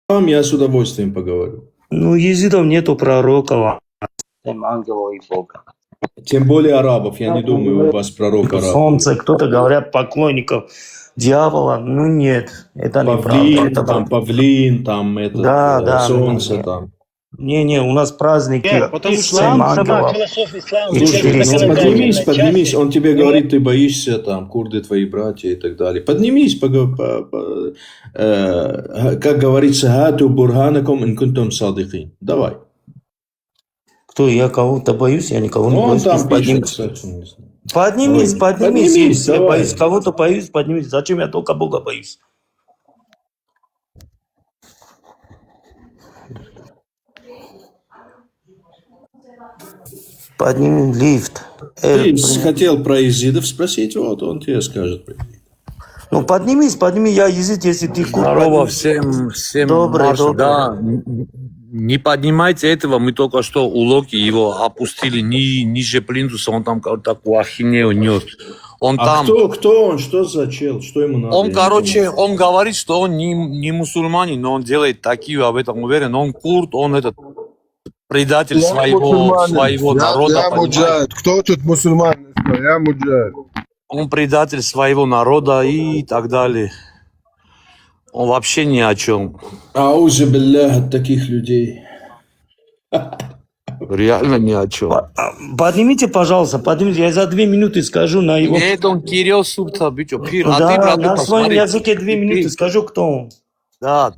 я с удовольствием поговорю. Ну, езидов нету пророков, ангелов и Бога. Тем более арабов. Я не думаю, у вас пророк араб. Солнце, кто-то говорят поклонников дьявола. Ну, нет, это неправда. Павлин, Это там Павлин, там этот, Да, солнце нет. там. Не, у нас праздники. Потому что 7 ангелов. Слушай, ну поднимись, он тебе говорит, ты боишься, там, курды твои братья и так далее. Поднимись, как говорится, хату бурханакум ин кунтум садикин. Давай. Кто, я кого-то боюсь, я никого не Он боюсь. там пишет, Поднимись, кстати, не знаю. поднимись. Если я давай. боюсь, кого-то боюсь, поднимись. Зачем я только Бога боюсь? Подними лифт. Ты хотел про езидов спросить, вот он тебе скажет. Ну, поднимись, я езид, если ты курд. Здорово всем Добрый. Да, не поднимайте этого, мы только что у Локи его опустили ниже плинтуса, он там такую ахинею нес. Он там... кто он, что за чел, что ему надо? Он говорит, что он не мусульманин, но он делает такие, об этом уверен, он курд, он этот предатель своего народа. Я муджахид. Кто тут мусульман? Я муджахид. Он предатель своего народа и так далее. Он вообще ни о чем. Аузу биллях от таких людей. Реально ни о чем. Поднимите, пожалуйста, я за 2 минуты скажу на его... Нет, он Кирилл Сурта, бичо. Да, на своем языке 2 минуты скажу, кто он. Да,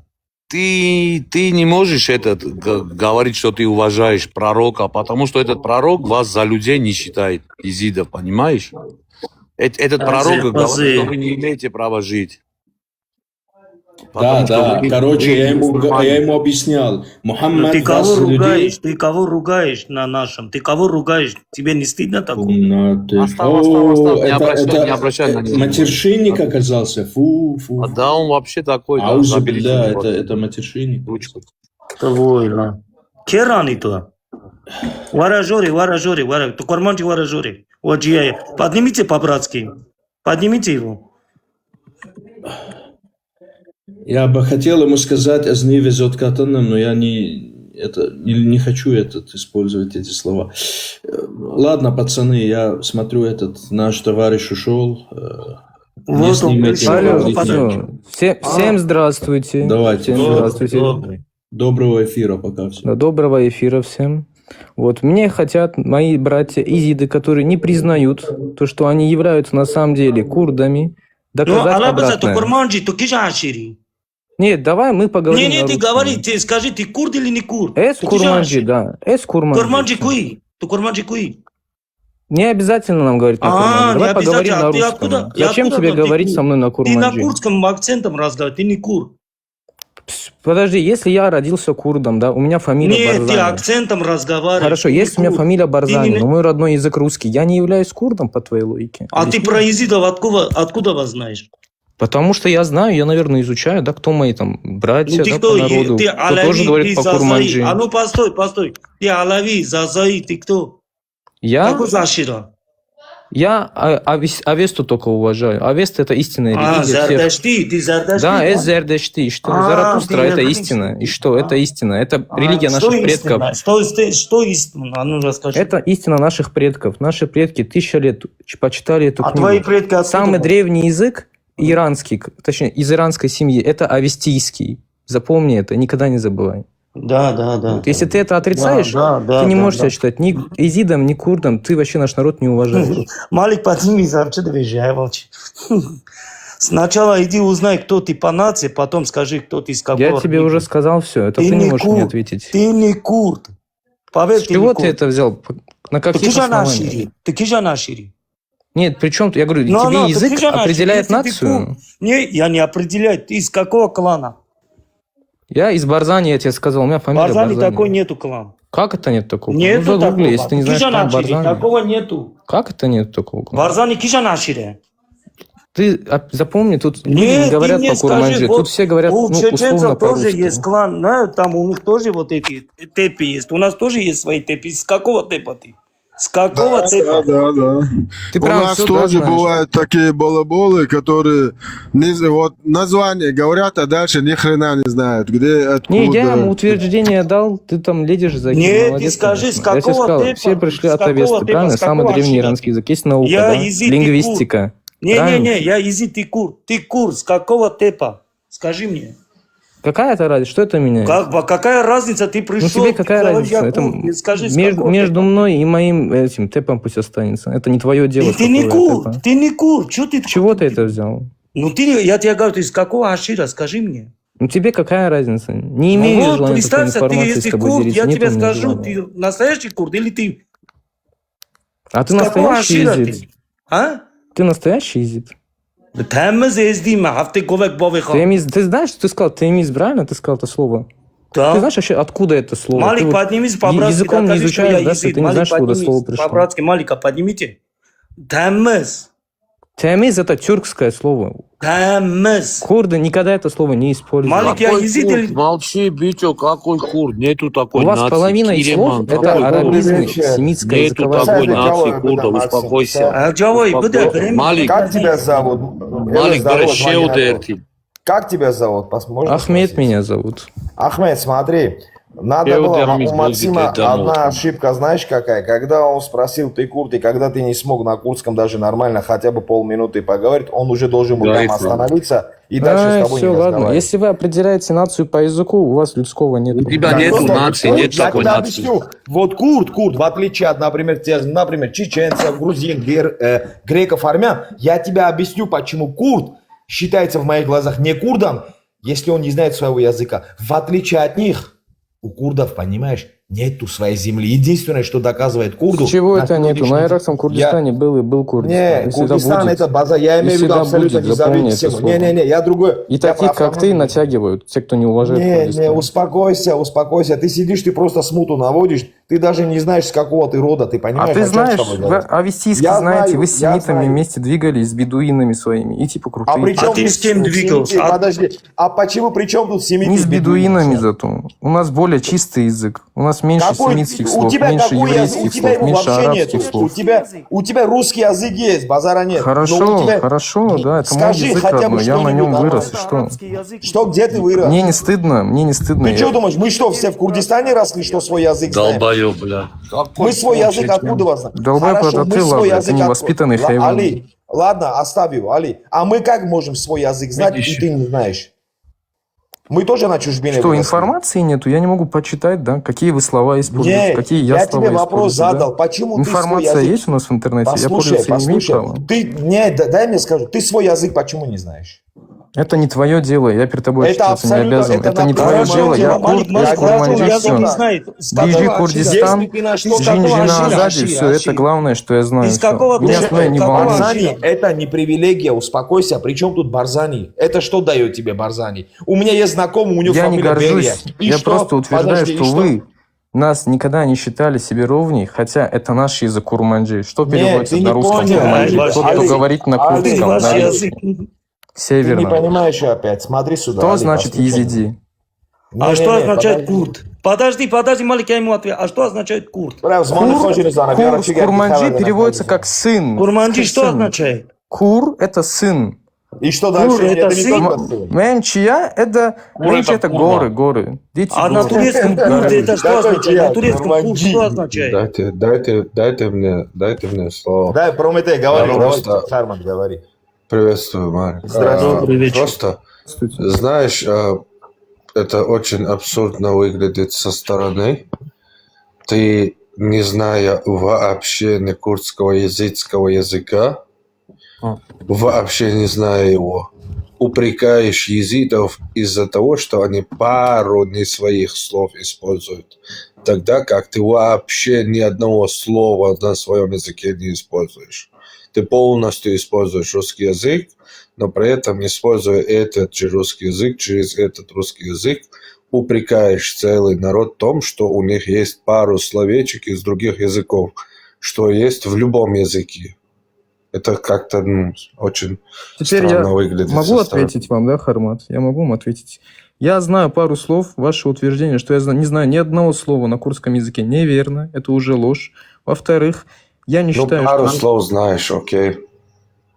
ты не можешь говорить, что ты уважаешь пророка, потому что этот пророк вас за людей не считает, езидов, понимаешь? Этот пророк говорит, что вы не имеете права жить. Да. Короче, я ему объяснял. Мухаммад Ты кого ругаешь на нашем? Ты кого ругаешь? Тебе не стыдно такого? Оставь, не обращай на него. Матершинник оказался. Фу. Да, он вообще такой. Аузу биллях, это матершинник. Твой. Керани то. Варажори. Тукорманчи варажори. Поднимите по-братски. Поднимите его. Я бы хотел ему сказать «Азни везет катаном», но я не хочу использовать эти слова. Ладно, пацаны, я смотрю, наш товарищ ушел. Всем здравствуйте. Давайте. Всем здравствуйте. Доброго эфира пока всем. Доброго эфира всем. Вот, мне хотят мои братья-изиды, которые не признают то, что они являются на самом деле курдами, доказать обратное. Нет, давай мы поговорим. Не, ты говори, ты скажи, ты курд или не курд? Курманджи, да. Курманджи куи? Не обязательно нам говорить на курманджи. Давай поговорим на русском. Зачем тебе говорить со мной на курманджи? Ты на курдском акцентом разговариваешь, ты не курд. Подожди, если я родился курдом, да, у меня фамилия Барзани. Нет, ты акцентом разговариваешь. Хорошо, если у меня фамилия Барзани, но мой родной язык русский, я не являюсь курдом, по твоей логике. А ты про езидов откуда вас знаешь? Потому что я знаю, я, наверное, изучаю, да, кто мои там братья, да, по народу, ты кто тоже говорит по курманджи. А ну, постой. Ты алави, зазаи, ты кто? Какой зашира? Я Авесту только уважаю. Авеста – это истинная религия. Зардашти, ты Зардашти? Да, Зардашти. Что? Заратустра – это истина. И что? Это истина. Это религия наших предков. Что истина? А ну, расскажи. Это истина наших предков. Наши предки 1000 лет почитали эту книгу. Твои предки откуда? Самый древний язык, иранский, точнее, из иранской семьи, это авестийский. Запомни это, никогда не забывай. Да. Вот, если ты это отрицаешь, ты не можешь себя считать ни изидом, ни курдом, ты вообще наш народ не уважаешь. Малик, поднимись, вообще движи, я молчу. Сначала иди узнай, кто ты по нации, потом скажи, кто ты из какого. Я тебе уже сказал все, это ты не можешь мне ответить. Ты не курд. С чего ты это взял? На каких основаниях? Ты кижанашири. Нет, причем, я говорю, тебе язык определяет нацию? Не, я не определяю. Ты из какого клана? Я из Барзани, я тебе сказал, у меня фамилия Барзани. Такой нету клана. Как это нет такого? Нету такого. Если ты не знаешь, клан Барзани. Такого нету. Как это нет такого клана? Барзани кижанашире. Ты запомни, тут люди говорят по курманджи, тут все говорят, у чеченцев тоже по-русски. есть клан, там у них тоже вот эти тепи есть. У нас тоже есть свои тепи. Из какого тепа ты? С какого Да, типа? да. Ты У прям нас всё, да, тоже знаешь? бывают такие балаболы, которые вот название говорят, а дальше ни хрена не знают, где, Не, я откуда. ему утверждение дал, ты там лезешь за этим, Нет, молодец, ты скажи, конечно. с Я тебе какого сказал, типа? все пришли С от какого Авесты, типа? правильно? С Самый какого древний ашира иранский ты? язык. Есть наука, Я да? изи, ты Лингвистика. Правильно? я изи, ты кур, с какого типа? Скажи мне. Какая это разница? Что это меняет? Какая разница? Ты Ну пришел, тебе ты какая говоришь, разница? я Это кур. Скажи, с между, какого между типа? мной и моим этим тэпом пусть останется. Это не твое дело. Ты не какое кур, тэпа. ты не кур. Чего ты? Чего ты это взял? Ну я тебе говорю, ты с какого ашира? Скажи мне. Ну тебе какая разница? Не Ну имею вот, желания такой представься, ты информацией с если тобой курд, делиться. я Нет тебе у меня скажу, желания. ты настоящий курд или ты? А ты С какого настоящий ашира изид? ты? А? Ты настоящий изид? Тэміз ездим, хафты ковек бовиха. Ты знаешь, что ты сказал темиз, правильно? Ты сказал это слово? Да. Ты знаешь вообще, откуда это слово? Ты Малик, вот поднимись по-братски, языком не докажи, что изучаешь, я да, что езид. ты не Малик, знаешь, откуда слово поднимись пришло. по-братски, Малика, поднимите. Тэміз. Темиз это тюркское слово. Тэміз. Курды никогда это слово не используют. Малик, я Какой езид курд? или... Молчи, Бичо, какой курд? Нету такой У вас нации. половина из Киреман, слов это какой курд? арабизмы, вечер. семитская Нету языковая такой форма. нации Максим, курда, Максим, успокойся. Джавой, Успокойся. буде время. Малик, Как тебя зовут? Малик, Здорово, Берешеу Магинатор. Дерти. Как тебя зовут? Можно Ахмед спросить? меня зовут. Ахмед, смотри. Надо Я было, ударом у Максима из домов. одна ошибка, знаешь какая? Когда он спросил, ты курд, и когда ты не смог на курдском даже нормально хотя бы полминуты поговорить, он уже должен был там Говорит, остановиться и дальше с тобой все, не ладно. разговаривать. Если вы определяете нацию по языку, у вас людского нет. У тебя Да, нету просто нации, курд, нет я такой тебе нации. объясню. Вот курд, в отличие от, например, чеченцев, грузин, греков, армян, я тебе объясню, почему курд считается в моих глазах не курдом, если он не знает своего языка. В отличие от них, у курдов, понимаешь, нету своей земли. Единственное, что доказывает курду... Чего на это нету? сегодняшний На день- Иракском Курдистане был и был Курдистан. Не, Если Курдистан будет, это база, я имею в если виду да абсолютно будет, запомни независимую это тему. слово. Не, я другой. И Я таких, про как ты, автономию. натягивают. Те, кто не уважает Не, Курдистан. успокойся. Ты сидишь, ты просто смуту наводишь. Ты даже не знаешь, с какого ты рода, ты А понимаешь? ты о чем знаешь, с тобой вы говорят? авестийский Я знаете, знаю, вы с я семитами знаю. вместе двигались, с бедуинами своими. И типа крутые. А при чем А ты тут с кем семиты? двигался? Подожди, а почему при чем тут семиты? Не с бедуинами бедуины? зато. У нас более чистый язык. У нас меньше Какой? семитских У слов, тебя меньше какой язык? У еврейских тебя слов, его меньше вообще нет. арабских слов. У тебя русский язык есть, базара нет. Но у Хорошо, тебя- хорошо, да, это мой Скажи язык хотя бы родной, я на что-нибудь нем нормально. вырос, и что? Что, где ты вырос? Мне не стыдно. Ты что думаешь, мы что, все в Курдистане росли, что свой язык знаем? Долбоёб, бля. Мы свой язык откуда вас знаем? Долбай, Хорошо, это мы ты, свой ладно, язык это невоспитанный откуда? хайван. Али, ладно, оставь его, Али. А мы как можем свой язык знать, Видишь? и ты не знаешь? Мы тоже на чужбине Что, выросли. информации нету? Я не могу почитать, да? Какие вы слова используете, Не, какие я слова тебе вопрос использую, да? задал. Почему ты свой Информация язык... есть у нас в интернете? Я Послушай, пользоваться не имею права. Ты, не, дай мне скажу, ты свой язык почему не знаешь? Это не твое дело, я перед тобой Это отчитываться не абсолютно- обязан. это Это не на- твое Хорошо, дело, я Малик, курд, я я курманджи, говорю, все. не знает. С Бежи, какого Курдистан, Если ты на что Из Жин, какого жена, ашира? Азади, все, это Ашира. главное, что я знаю. Из всё. какого Меня ты- остальное не какого волнует. Барзани Ашира? – это не привилегия, успокойся. Причем тут Барзани? Это что дает тебе Барзани? У меня есть знакомый, у него Я не фамилия Берия. горжусь, И я что? просто утверждаю, Подожди, и что вы нас никогда не считали себе ровней, хотя это наш язык курманджи. Что Нет, переводится ты на не русском понял. курманджи? Али, Тот, кто Али, говорит на Али, курдском, Ваш на язык. Ты не северном. понимаешь что опять. Смотри сюда. Что Али, значит послушай. езиди? А что Не-не-не, означает подожди. курд? Подожди, Малик, я ему отвечу. А что означает курд? Бля, взманы хочешь, не знаю, Кур с фига, курманджи фига, переводится фига. как сын. Курманджи что Сын. означает? Кур – это сын. И что дальше? Кур, это не сын? только сын. Менчия – это курва. горы. Дети А на горы. турецком курд это что Да, означает? я, На турецком курд Курманджи. что означает? Дайте мне слово. Да, Прометей, говори, Я давай, просто- Харман, говори. Приветствую, Марик. Здравствуй. Добрый вечер. Просто, знаешь, это очень абсурдно выглядит со стороны. Ты, не зная вообще ни курдского языческого языка, вообще не зная его, упрекаешь езидов из-за того, что они пару не своих слов используют, тогда как ты вообще ни одного слова на своем языке не используешь. Ты полностью используешь русский язык, но при этом, используя этот же русский язык, через этот русский язык, упрекаешь целый народ в том, что у них есть пару словечек из других языков, что есть в любом языке. Это как-то очень Теперь я странно выглядит. могу со стороны. ответить вам, да, Хармат? Я могу вам ответить. Я знаю пару слов, ваше утверждение, что я не знаю ни одного слова на курдском языке, неверно, это уже ложь. Во-вторых, я не Ну, считаю, пару что... слов знаешь, окей.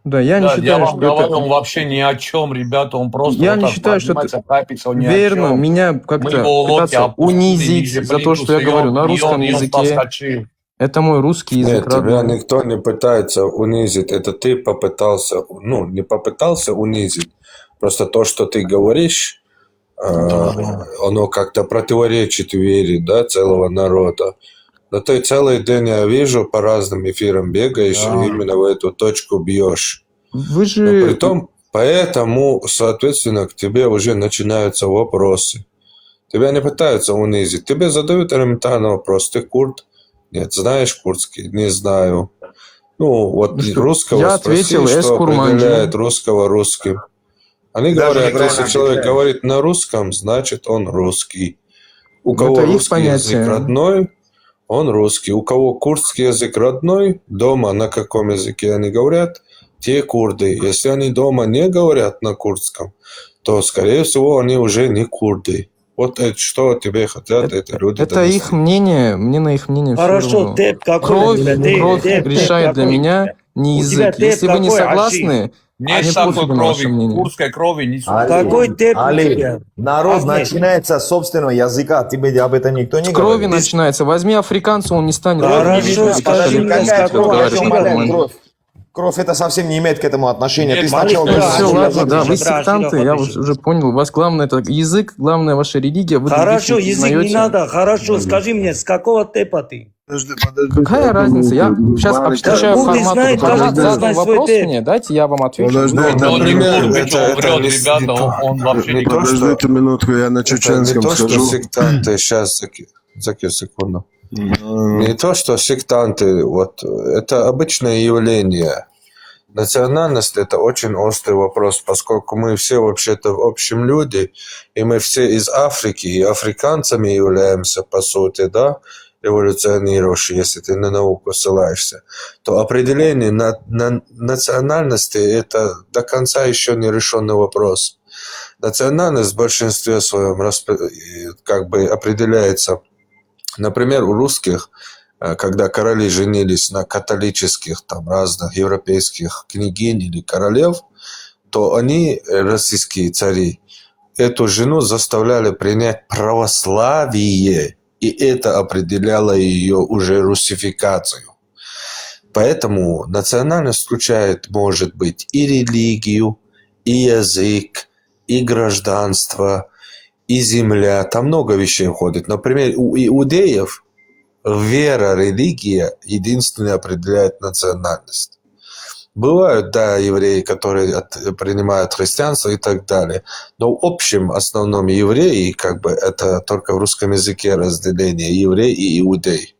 Да, я не Да, я считаю, вам что говорю, это... он вообще ни о чем, ребята, он просто Я вот не так считаю, что поднимается, капится, он ни о верно чем. меня Мы как-то его лодки пытаться опустили унизить ниже за то, что я плинтуса, говорю на русском и он языке. подскочил. Это мой русский язык Нет, тебя родной. никто не пытается унизить. Это ты попытался, ну, не попытался унизить. Просто то, что ты говоришь, оно как-то противоречит вере, да, целого народа. Но ты целый день, я вижу, по разным эфирам бегаешь и именно в эту точку бьешь. Вы Но же... притом, поэтому, соответственно, к тебе уже начинаются вопросы. Тебя не пытаются унизить. Тебе задают элементарный вопрос. Ты курд? Нет. Знаешь курдский? Не знаю. Ну, вот что, русского я спроси, ответил, что эскурманджи. определяет русского русским. Они Даже говорят, никто если не человек отвечает. говорит на русском, значит он русский. У Это кого их русский язык понятие. родной, он русский. У кого курдский язык родной, дома на каком языке они говорят, те курды. Если они дома не говорят на курдском, то, скорее всего, они уже не курды. Вот это, что тебе хотят эти люди Это донести. их мнение, мне на их мнение все Хорошо, равно. ты какой Кровь, у тебя? кровь Ты решает для какой? меня не У тебя язык. ты Если вы не какой, согласны, Нет мне такой пофигу на ваше крови, мнение. курской крови не Али, Какой ты у Али, тебя? народ Ахмед. начинается с собственного языка. Тебе об этом никто не С крови говорит. начинается. Возьми африканца, он не станет. Хорошо, русским. скажи Как мне, ты с какого говоришь, языка по-моему. кровь. Кровь это совсем не имеет к этому отношения. Нет, Ты сначала Малик, Все, Али, ладно, Али, да, вы Али, сектанты, Али, я Али. уже понял. У вас главное это язык, главное ваша религия. Вы других Хорошо, не язык не признаете. надо. Хорошо, скажи мне, с какого типа ты? Подожди. Какая разница? Я сейчас обобщаю Курды формат. знают, Формат каждый задал знает свой вопрос тип. мне, дайте я вам отвечу. Подожди, Ну, это Он не Например, курд, он врет, не ребята, то. он вообще Не не то, курд. что- Подождите минутку, я на Это чеченском не то, что скажу. сектанты, сейчас, Закир, секунду. Не то, что сектанты, вот, это обычное явление. Национальность – это очень острый вопрос, поскольку мы все вообще-то в общем люди, и мы все из Африки, и африканцами являемся, по сути, да, эволюционирующие, если ты на науку ссылаешься, то определение национальности – это до конца еще не решенный вопрос. Национальность в большинстве своем как бы определяется, например, у русских, когда короли женились на католических, там, разных европейских княгинь или королев, то они, российские цари, эту жену заставляли принять православие, и это определяло ее уже русификацию. Поэтому национальность включает, может быть, и религию, и язык, и гражданство, и земля. Там много вещей входит. Например, у иудеев вера, религия единственное определяет национальность. Бывают, да, евреи, которые принимают христианство и так далее. Но в общем, основном евреи, как бы, это только в русском языке разделение еврей и иудей.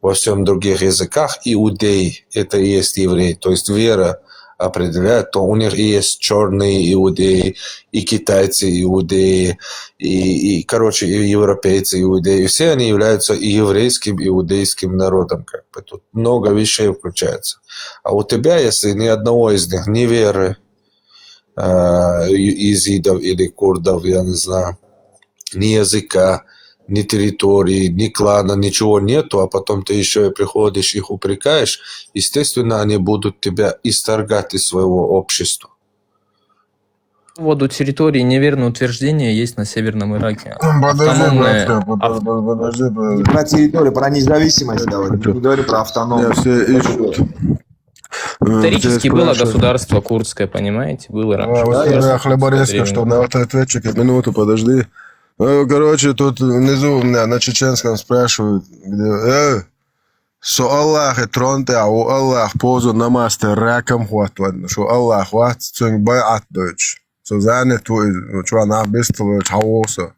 Во всем других языках иудей – это и есть еврей. То есть вера определяет, то у них и есть черные иудеи, и китайцы иудеи, и короче, и европейцы иудеи. Все они являются и еврейским, и иудейским народом. Как бы. Тут много вещей включается. А у тебя, если ни одного из них, ни веры, изидов или курдов, я не знаю, ни языка, ни территории, ни клана, ничего нету, а потом ты еще и приходишь, их упрекаешь, естественно, они будут тебя исторгать из своего общества. По поводу территории неверное утверждение есть на Северном Ираке. Подожди, Автономная- братка, подожди. Не про территорию, про независимость давай. Не говори про автономию. Не, все ищут. Исторически Все было спрашивают. государство курдское, понимаете? Было раньше. Вот государство я хлеборезка, курдское что на вот ответчик, минуту, подожди. Ну, короче, тут внизу у меня на чеченском спрашивают, где, со Аллах и тронте, а у Аллах позу намасте раком хватвадно, что Аллах хват цунг бай от дойч. So seine чува на бистл чавоса.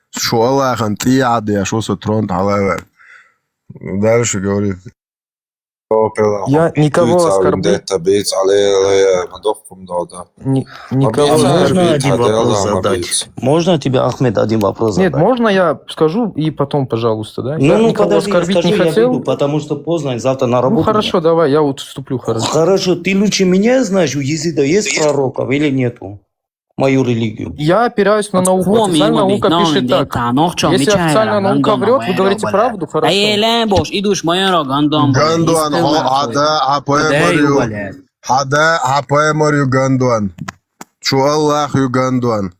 Что Аллах антияды, а что со тронт халавер. Дальше говорит. Я никого оскорбить, никого Можно оскорбить. один вопрос задать? Можно тебе, Ахмед, один вопрос Нет, задать? можно я скажу и потом, пожалуйста, да? Ну, Я ну, никого подожди, оскорбить скажи, не я хотел. выйду, потому что поздно, завтра на работу. Ну хорошо, давай, я вот вступлю, хорошо. Хорошо, ты лучше меня знаешь, у езидов есть пророков или нету? мою религию? Я опираюсь на науку. Официальная наука пишет так. Если официальная наука врет, вы говорите правду, хорошо. Гандуан, Hada апоэмор Югандуан. Шу Аллах Югандуан.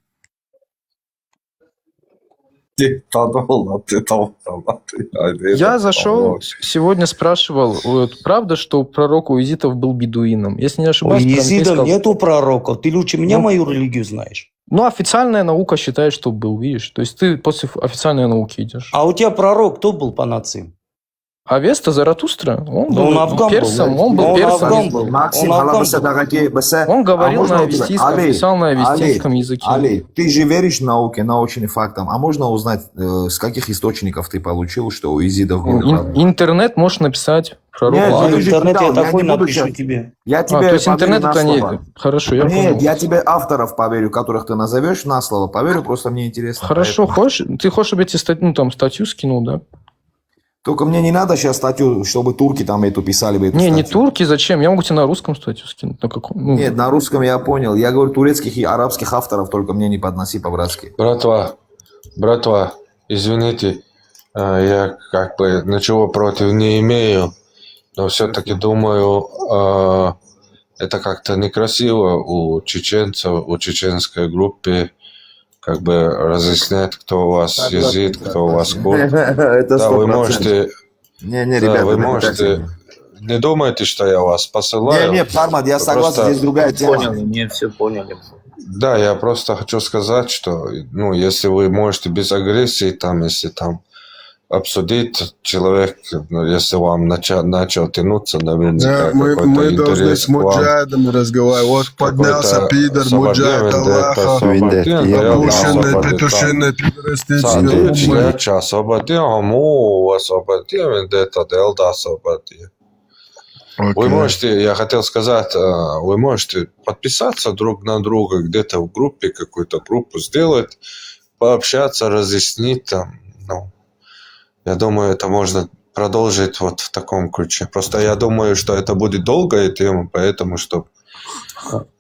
Я зашел, сегодня спрашивал, вот, правда, что пророк у езидов был бедуином? Если не У ошибаюсь, езидов сказал- нету пророков. Ты лучше меня мою религию знаешь. Ну, официальная наука считает, что был, видишь? То есть ты после официальной науки идешь. А у тебя пророк кто был по нации? Авеста Заратустра, он Да был он афган был, персом, да. он был Он персом. афган был. Максим, Он hala афган был. Он говорил можно на узнать? авестийском, Али, писал на авестийском Али, языке. Али, ты же веришь в науке, научным фактам. А можно узнать, с каких источников ты получил, что у езидов был правда? Интернет можешь написать. Пророк Нет, Езидов. В ты же интернете читал, я я такой не буду напишу сейчас- тебе. Я тебе То есть поверю интернет на это не... слово. Хорошо, я Нет, понял. я тебе авторов поверю, которых ты назовешь на слово. Поверю, просто мне интересно. Хорошо, Поэтому- ты хочешь, чтобы я тебе статью скинул, да? Только мне не надо сейчас статью, чтобы турки там эту писали бы эту Не, не статью. турки, зачем? Я могу тебе на русском статью скинуть. На каком? Ну, Нет, на русском я понял. Я говорю турецких и арабских авторов, только мне не подноси по-братски. Братва, извините, я как бы ничего против не имею, но все-таки думаю, это как-то некрасиво у чеченцев, у чеченской группы как бы разъяснять, кто у вас езид, кто у вас курд. Это Да, вы 100%. можете, Не, да, ребята, вы это можете, не думайте, что я вас посылаю. Не, Фармад, я согласен, Просто- здесь другая тема. не все поняли. Да, я просто хочу сказать, что, ну, если вы можете без агрессии, там, если там обсудить человек, ну, если вам начал тянуться, наверняка Мы какой-то должны интерес с к вам. муджахидами разговаривать. Вот поднялся Какой-то пидор, муджахид Аллаха. Петушиный, пидористический. Леча, освободи Аму, освободи Вендетта, Делда, освободи. Вы можете, я хотел сказать, вы можете подписаться друг на друга, где-то в группе, какую-то группу сделать, пообщаться, разъяснить там, ну, я думаю, это можно продолжить вот в таком ключе. Просто я думаю, что это будет долгая тема, поэтому что...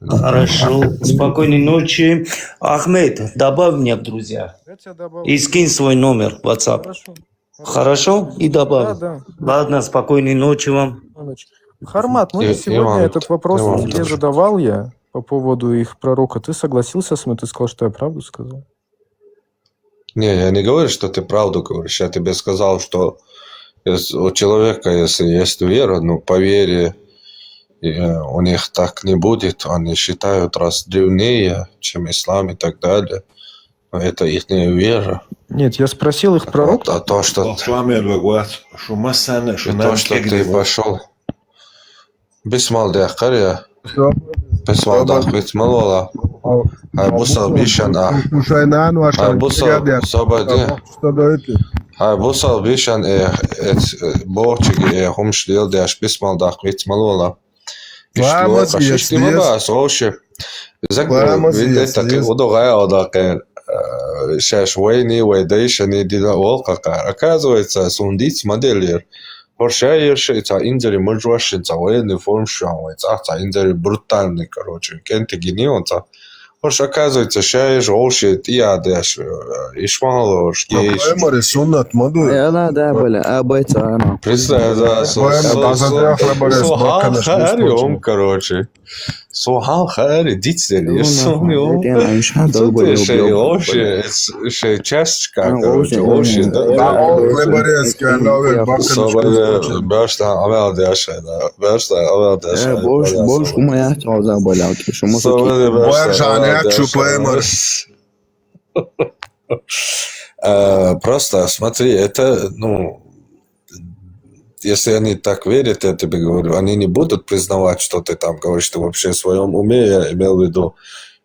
Хорошо. Спокойной ночи. Ахмед, добавь меня в друзья. я тебя добавлю. И скинь свой номер в WhatsApp. Хорошо. Хорошо? И добавь. Да. Ладно, спокойной ночи вам. Хармат, ну И сегодня вам- этот вопрос и вам тебе тоже. задавал я по поводу их пророка. Ты согласился с мной? Ты сказал, что я правду сказал? Не, я не говорю, что ты правду говоришь. Я тебе сказал, что у человека, если есть вера, ну, по вере у них так не будет. Они считают раз древнее, чем ислам и так далее. Но это их вера. Нет, я спросил их пророк. А то, что ты пошел... Бисмалдах карья. Бисмалдах бисмалола. Айбуса бишан Шайнан ваш. Айбуса собади. Айбуса бишан борчиги хумшлил даш бисмалдах бисмалола. Vamos, yes, yes. Слушай. Vamos, Видите, yes, yes. удовая однако. Сейчас войны, войдейшины дела волка. Оказывается, сундить модельер. Поршаешь, это индери мужваш, это военный форм шауец, это индери брутальный, короче. Кенты генионца. Порш оказывается, шаешь, олши, тиадеш, ишмало, шкейш. Поэмори суннат маду. Представь, да, Сухал Харри, короче. Сухал Харри, дитсели, вообще, частичка, короче, вообще, Хлеборезкая новель, баканочка. Башта, авел дяша, да, башта, авел дяша. Просто смотри, это, ну, если они так верят, я тебе говорю, они не будут признавать, что ты там говоришь, ты вообще в своем уме, я имел в виду,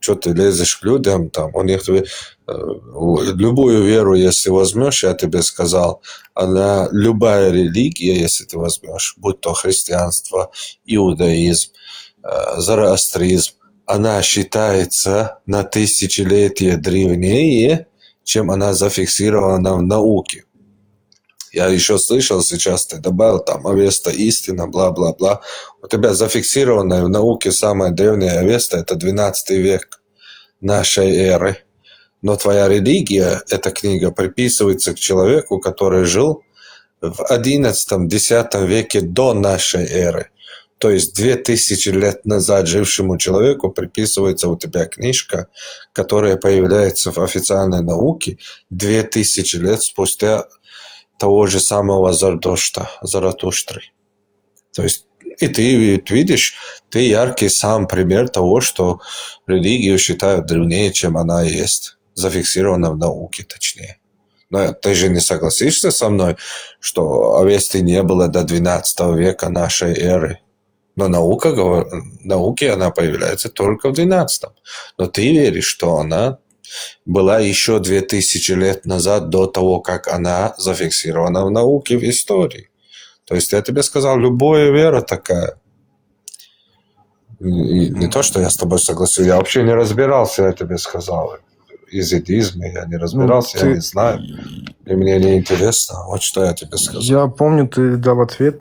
что ты лезешь к людям, там, у них любую веру, если возьмешь, я тебе сказал, она, любая религия, если ты возьмешь, будь то христианство, иудаизм, зороастризм, она считается на тысячелетия древнее, чем она зафиксирована в науке. Я еще слышал, сейчас ты добавил там Авеста, истина, бла-бла-бла. У тебя зафиксированная в науке самая древняя Авеста – это 12 век. нашей эры. Но твоя религия, эта книга, приписывается к человеку, который жил в XI-X веке до нашей эры. То есть 2000 лет назад жившему человеку приписывается у тебя книжка, которая появляется в официальной науке 2000 лет спустя того же самого Заратуштры. То есть и ты видишь, ты яркий сам пример того, что религию считают древнее, чем она есть. Зафиксирована в науке, точнее. Но ты же не согласишься со мной, что Авесты не было до 12 века нашей эры. Но науке она появляется только в 12. Но ты веришь, что она была еще 2000 лет назад, до того, как она зафиксирована в науке, в истории. То есть я тебе сказал, любая вера такая. И не то, что я с тобой согласен, я вообще не разбирался, я тебе сказал. Изидизме я не разбирался, я не знаю. И мне не интересно. Вот что я тебе сказал. Я помню, ты дал ответ,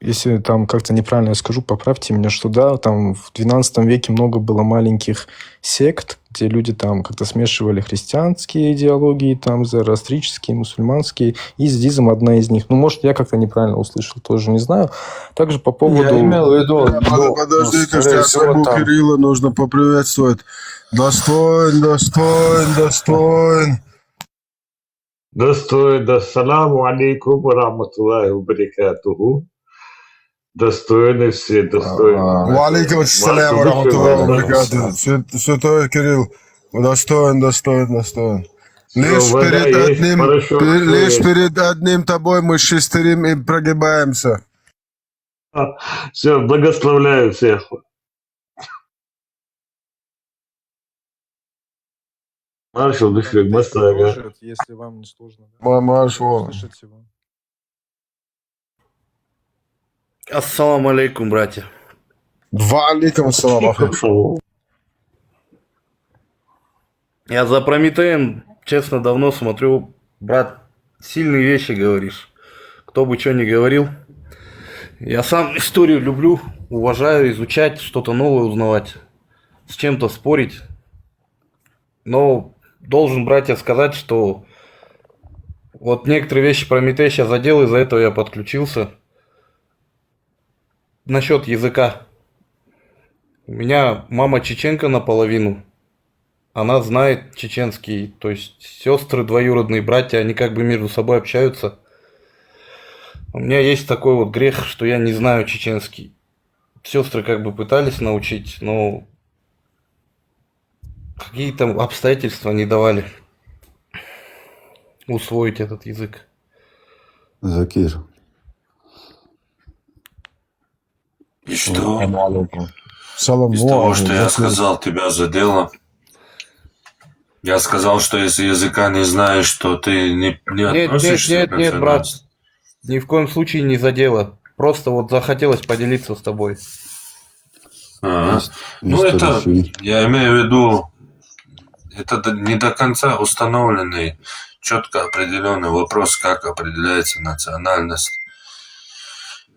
если там как-то неправильно я скажу, поправьте меня, что да, там в 12 веке много было маленьких сект, где люди там как-то смешивали христианские идеологии, там зороастрические, мусульманские, и издизм одна из них. Может, я как-то неправильно услышал, тоже не знаю. Также по поводу... Я имел в виду... Подождите, Сабу Кирилла нужно поприветствовать. Достоин. Достоин, ассаламу алейкум ва рахматуллахи ва баракатуху. Достойны все, достойны. Ва алейкум ассалям ва рахматуллахи ва баракатуху. Святой Кирилл, достоин. Лишь перед одним тобой мы шестерим и прогибаемся. Все, благословляю всех. Маршал, Бифик, Мастага. Если вам не сложно. Маршал. Ассаламу алейкум, братья. Ва алейкум ассалам. Я за Прометеем, честно, давно смотрю. Брат, сильные вещи говоришь. Кто бы что ни говорил. Я сам историю люблю, уважаю, изучать, что-то новое узнавать. С чем-то спорить. Но должен, братья, сказать, что вот некоторые вещи Прометей сейчас задел, из-за этого я подключился. Насчет языка. У меня мама чеченка наполовину. Она знает чеченский. То есть сестры двоюродные, братья, они как бы между собой общаются. У меня есть такой вот грех, что я не знаю чеченский. Сестры как бы пытались научить, но какие-то обстоятельства не давали усвоить этот язык. Закир. И что? Салам. Из того, что я сказал, тебя задело. Я сказал, что если языка не знаешь, то ты не относишься к Нет, брат. Ни в коем случае не задело. Просто вот захотелось поделиться с тобой. Ну, это, я имею в виду, это не до конца установленный, четко определенный вопрос, как определяется национальность.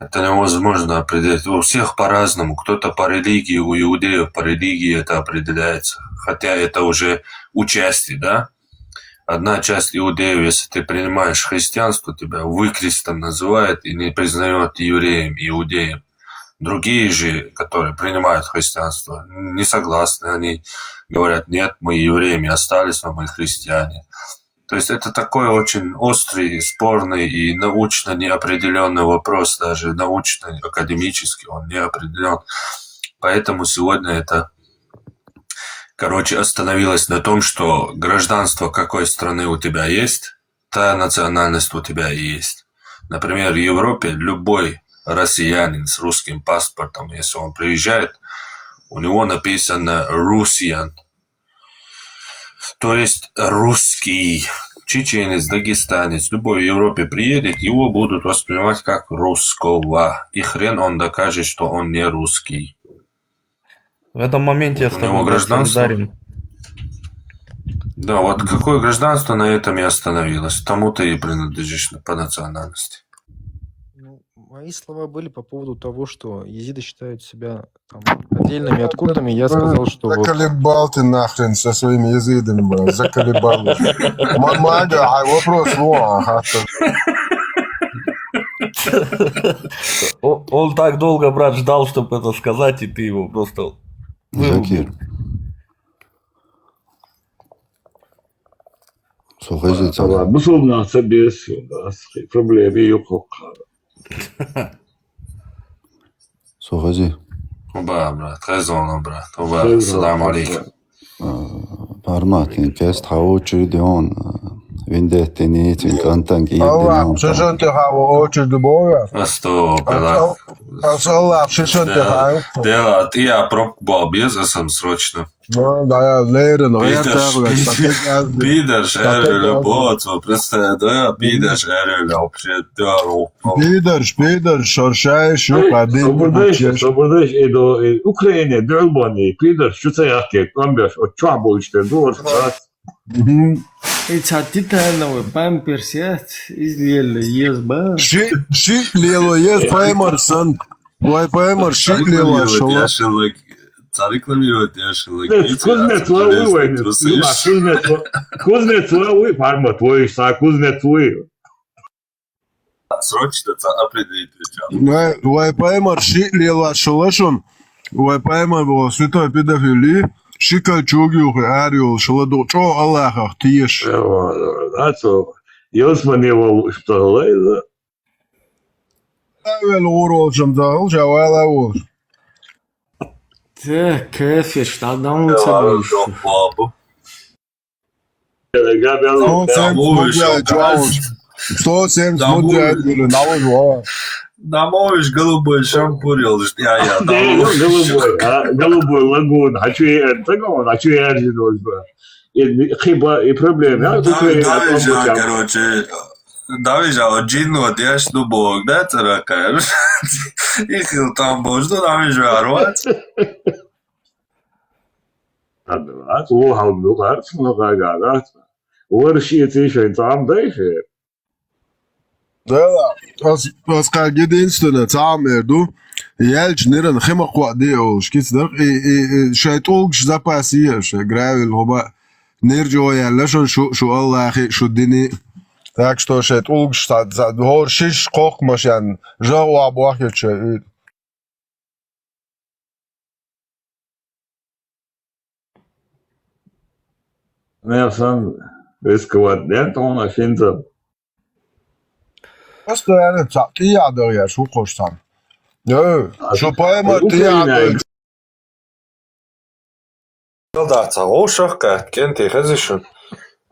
Это невозможно определить. У всех по-разному. Кто-то по религии, у иудеев по религии это определяется. Хотя это уже участие, да? Одна часть иудеев, если ты принимаешь христианство, тебя выкрестом называют и не признают евреем, иудеем. Другие же, которые принимают христианство, не согласны. Они говорят, нет, мы евреями остались, но мы христиане. То есть это такой очень острый, спорный и научно неопределенный вопрос, даже научно, академически он не определен. Поэтому сегодня это, остановилось на том, что гражданство какой страны у тебя есть, та национальность у тебя и есть. Например, в Европе любой россиянин с русским паспортом, если он приезжает, у него написано «Русиян», то есть русский. Чеченец, дагестанец, любой в Европе приедет, его будут воспринимать как русского. И хрен он докажет, что он не русский. В этом моменте я с тобой солидарен. Да, вот какое гражданство на этом и остановилось. Тому ты и принадлежишь по национальности. Мои слова были по поводу того, что езиды считают себя там, отдельными от курдами. Я сказал, что вот... Заколебал ты нахрен со своими езидами, брат. Заколебал. Мага, вопрос, Он так долго, брат, ждал, чтобы это сказать, и ты его просто вырубил. Bu sorunlarsa biz problemi yok. Sohaji. Oba, brat, raison, brat. Oba, salam alaikum. Parmatin, kes thawo chirdion. Vindetini, tvinkantan ki Allah, şişon te hava oçu de boya. Asto, brat. Allah, şişon te hava. Dela, ты я пробовал без срочно. Ну, да, я лерен, я Пидор, шерю, любовь, просто, да, пидор, шерю, вообще, да, Пидор, шоршаешь, один. Собрдеш, до Украины, до Албании, пидор, что це яке, камбеш, от чабу işte, doğru, Титановый памперсят излили, езба. Шик лело, ез паймарсан. Ой, паймар, шик лело, шола. Зарекламировать яшилок. Кузнецовый, парма твой, са Кузнецовый. Срочно определить причем. Ой, паймар, шик лело, шолашон. Ой, паймар, было святой педофилии. Шикал чугюх, ариол, шаладо, чо Аллахах, тиеш. Йосман его что лайза. Эвел урол, чем дал, жавала уж. Так, кэфе, что там у тебя? Домовишь голубой шампурил, я. Голубой лагун, хочу я и проблемы. Короче, Давижа, джинну, дешь, ну бог, да, царакаем. Их там бог, что давижа, арвать? Да, als ga je diensten samen doen, jelch niren geen kwa deo, skits daar, شايت ook zapassie, gravel hoba, nerjo ja lashon شو Allah, شو dini. Так что шаيت ook staat, hoor shish kok mashan, jou abwachje. Ja, sam rискovat, det ona finns. Просто yani tiyadır ya şu koşsan. Ya şu payma tiyadır. Да, це ошахка, кенти хазишун.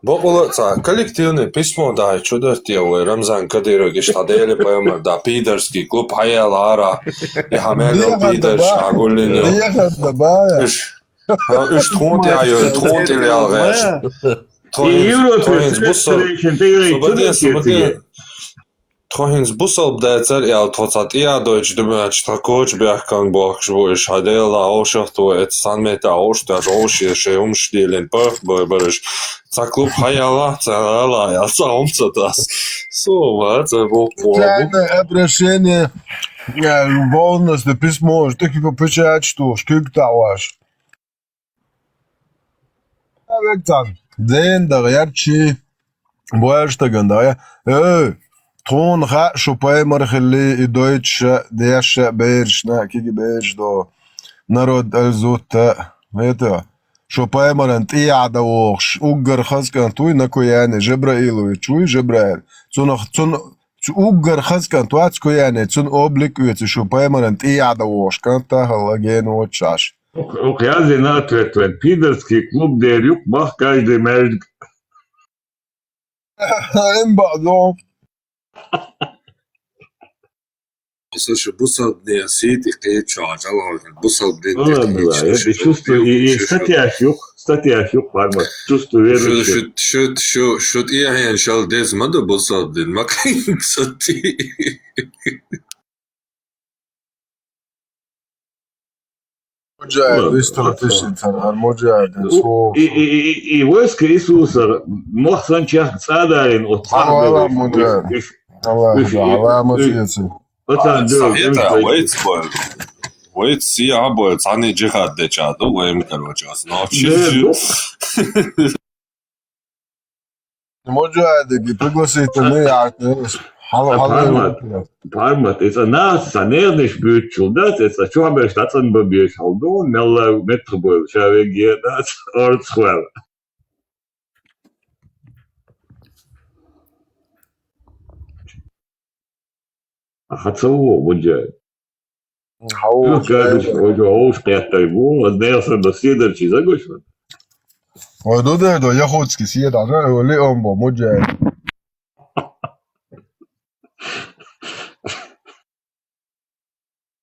Бокола, це колективне письмо, да, чудертіє, Рамзан Кадирович, тадели поемар, да, пидерський клуб Хаяла Ара, і Хамедо Пидерш, Агуліньо. Üç tont ya, tont ili algış. Trohins busal bdecer, ja, tocat ja, deutsch, du möchtest takoč, berkan, boch, wo ich hadela, auschacht, wo et 100 Meter ausstach, auschiesche, umstielen, berisch. Za klub Hayala, Zalala, ja, za das. So, was, wo. Kleine обращение, волности, письмо, что ты попечать, что, сколько-то Вектан, ден да ярчи, бояшта гандая, тон ха шупай мархали и дойча деша бершна, киги берш до народ алзута, это шупай марант и ада охш, угар хаскан туй на кояне, Жебраилович, чуй Жебраил, цун угар хаскан туац кояне, цун обликуется шупай марант и ада охш, канта халаген очаш. Okyazi natvetven, пидорский клуб дерюк, мах каждый мельк. Имбадо. Слушай, бусал дня сидит, и ты чач, бусал дня. Я чувствую, и статья фюк, парма, чувствую веру. Шут я шел дез, мада бусал дня, макин сати. И войско Иисуса мог санчах цадарин от Allah Это Вейт сия бой, цаны джихад дечаду, вейм, короче, основчи. Муджахидики, пригласите меня. Parmat, es nas sanernisch bütschel, das ist a schwabe Statzen bebisch haldo, mella metrobol, schave das ortswell. Hat so, Mujahid. Hoje aufsteht der Wohl, als der von der Sieder Chizagushman. Ой, да, я ходский съеда, Леомбо, Муджахид.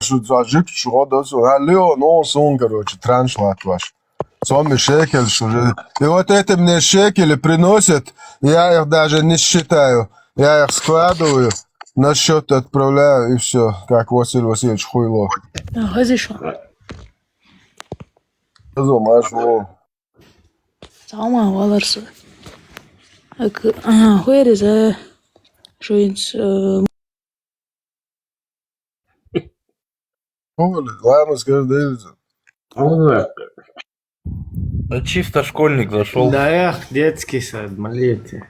Что жить, что да, Леон, он, короче, траншлат ваш. Сами шекель, что же. И вот это мне шекели приносят, я их даже не считаю. Я их складываю, на счет отправляю, и все. Как Василий Васильевич Хуйло. Sama valars. Where is showings? Ладно, скажи, Дэвидсон. Чисто школьник зашел. Да, эх, детский сад, молите.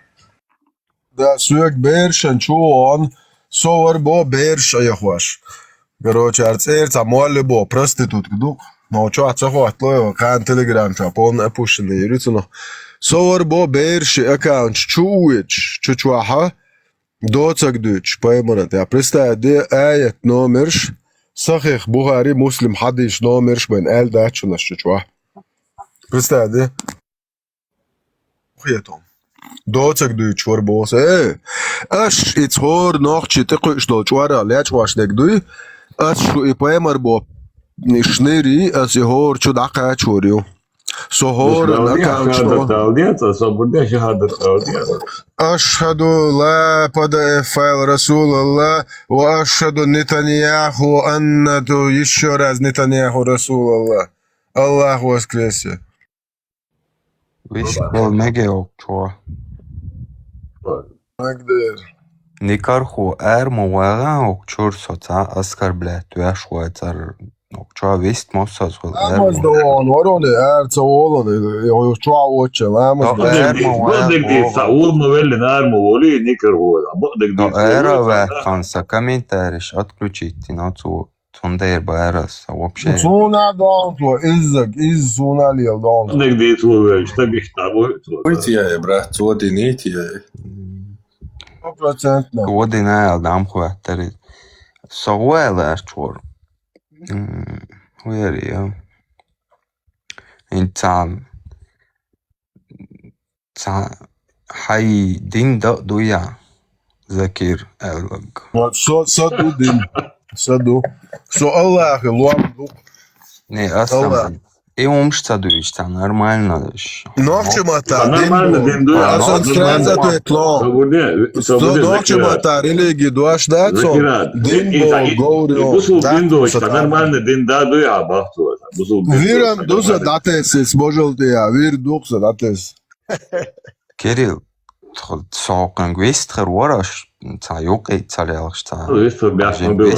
Да, сюек бершен, чуон, совар бо берша яхваш. Короче, арцерца, молли бо, проститутка, дук. Но что, отцохват, лоева, кан телеграм, ча, полный опущенный, юрицу, совар бо берши аккаунт, чуич, чучуаха, доцак дыч, поймарат. Я представляю, де аят номерш, Сахих Бухари, Муслим, Хадиш, номерш, бен эль дачу на чучуа. Представляю, де? Хуетом. Доцак дыч, варбос, аш, ицхор, нохчи, тыкуш, долчуара, ляч ваш дек дуй, аш, шу и поймар бо, Nishneeri as je hoort zo dat gaat hoor. Zo horen أشهد لا بدأ فعل رسول الله وأشهد نتنياهو أن يشور از نتنياهو رسول الله الله воскресе. Вишкол мегеок чуа. Никарху муага окчур соца оскорблять. Туяшуа Чуа вест моссаз хол. Ламаз доон вороне арца олоне ой чуа оче ламаз. Бодек Саул мовелли нармо воли никарху. Бодек Эра ваханса комментариш отключите на цу цундер байрас вообще. Цуна донтло иззак из цуна лил донтло. Бодек ди цу что бихтабу. Уйти брат цуди нити. 100%. Година адам хуатери. Сауэлэр чур. Where are insan حي دين دويا ذكر الوج صدو دين صدو سو الله луам не асам и умшца дуишта нормально Ночемата дин асан скранзато е тло ночемата религии дуаш дацо дин бо гоурио Бусул дин дуишта нормально дин да дуя бахту. Вирам дуса датес можелтия вир дукса датес Кирилл соокан гвестхэр уараш ца юқи цалялшта Вестхэр бяшно было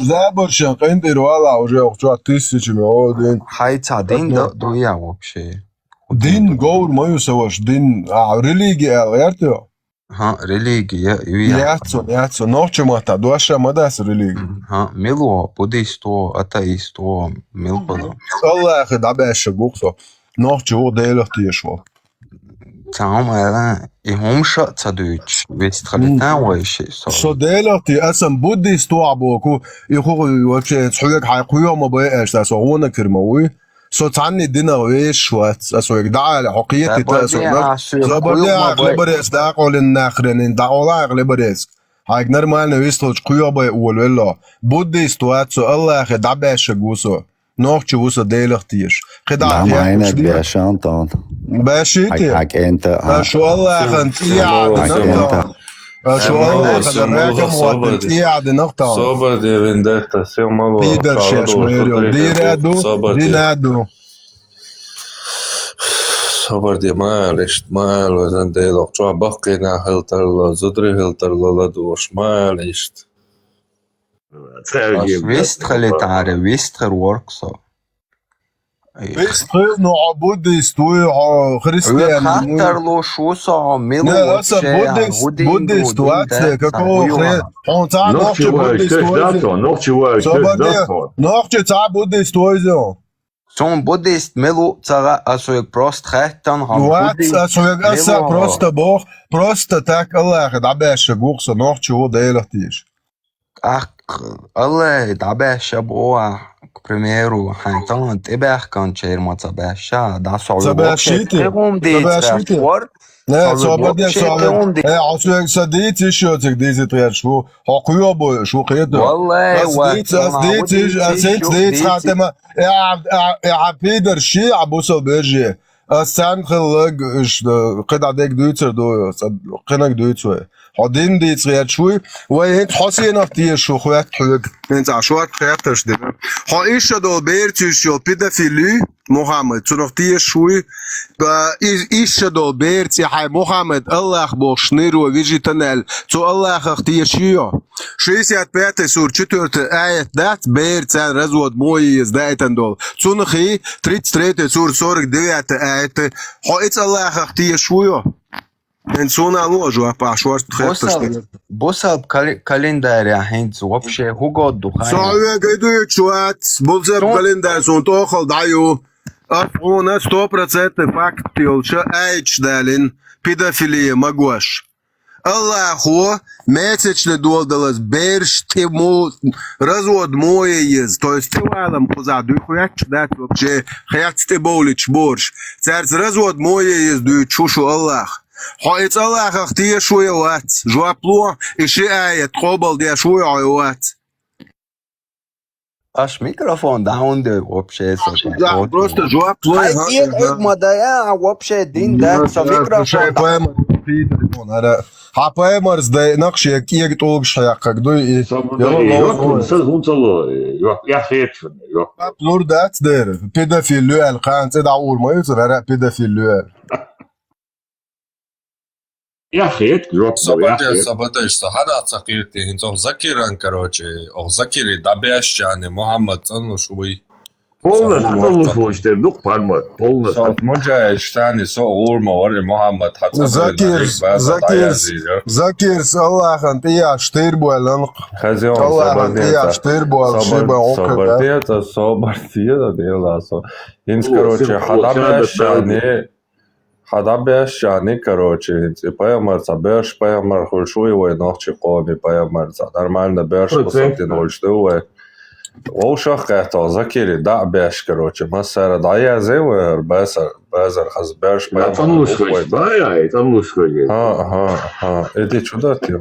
заборшен кэнтэр вала уже окчуа тысячами один хайца дин дуя вообще Дин гоур мою саваш дин религия яртё религия яцо ночемата дуаша мадас религия мило буддисто атеисто милбо Аллах дабэша гуксо ноччу делахтиешвол Цаамаа и хумша цадуич вестхалитан вайши Со делахти асам буддист туабоку иху вообще цугак хайкуё мабэш тасо гуна кирмауи So تعني دينا ويش واسو يقدع حقيقتي تاسو زبريا غلبريس دا قول الناخرين دا اولا غلبريس هاك نرمال نويستوش قيوبا اول ولا بوديست واتسو الله خدع باش غوسو نوخ وسو ديلختيش خدع عينك باش انطون باشيتي حق انت شو الله انت يا شو الله خدمك مواد قاعد نقطة صبر دي فينديتا سي مالو ليدر شاش ميريو دينادو صبر دي معلش زنديلو شو بقينا هلتر زدري هلتر لدوش معلش Вистхали таре, вистхер ворксо. Вистхил, но буддист, христиан. Хаттерло шусо, мило буддист, какого хрена? Он там Noch буддист, Сон буддист мило цара, асоек прост хаттан просто Бог, просто так Аллах, да бэша гукса, нох чего дейлахтиш. Ах, Аллах, да бэша боа. К примеру, хантан тебэх кан чермаца бэша, да Забэшите. Не, свободен. Асоек садит еще цик дизит рэшву. Хакуя бой, шу хеда. Асдит хатема. Пидер ши абусо бэжи. Асан хылыг қидадек дүйцер дой. Қинак дүйцер. Hadin die het schui, waar je het hasie nog die is zo goed geluk. Mensen als wat krijgt dit. Ha is het al beertjes op pedofilie, Mohammed. Zo nog die is schui, is het al beertje hij Mohammed Allah boshniru vegetanel. Zo Allah ach die is hier. 65 sur 4 ayet dat beertje razwad mooi is dat en dol. Zo nog hier 33 sur 49 ayet. Ha is Allah ach die is schui. En сона ложу, а шварц тхэптэ. Босал календаря хэнц вообще хугод духай. Савэ гэдэ чуат, босал календар сон тохол даю. Афона 100% факт ёлча айчдалин педофилия магуаш. Аллаху месячно долдалас берш тему развод мой есть. То есть тивалам позаду хуяч дать вообще хаяц ты болич борш. Царь развод мой есть ду чушу Аллах. حائط الله اختیه شوی وات جواب لو اشی آیت قبل دی شوی وات Аж микрофон даунде вообще. Да, просто жуап ло. Ай, мадая вообще дин да со микрофон. Ha поемар сдай нақши як толк шаяқ когда и Lor dat der pedofil القان تدع ما يصير pedofil يا أخي يا صبتش هذا تقيرتي انتو ذكران كروچي او ذكري دبياشاني محمد انو شوي полностью что дух парма полностью موجه اشتاني سو اورما ور محمد حتى Закир الله انت يا штырбуэлэн خزيون صبرتيتا деласо инс короче хадабяшани короче паямар цабяш паямар хулшуй вой нохчи qomi паямар нормально бяш посатин ольштуй وشخ قطع ذكري دع باش كروتش مسار ضيع زي بازر خز باش تموش ضيع تموش ها ادي чудати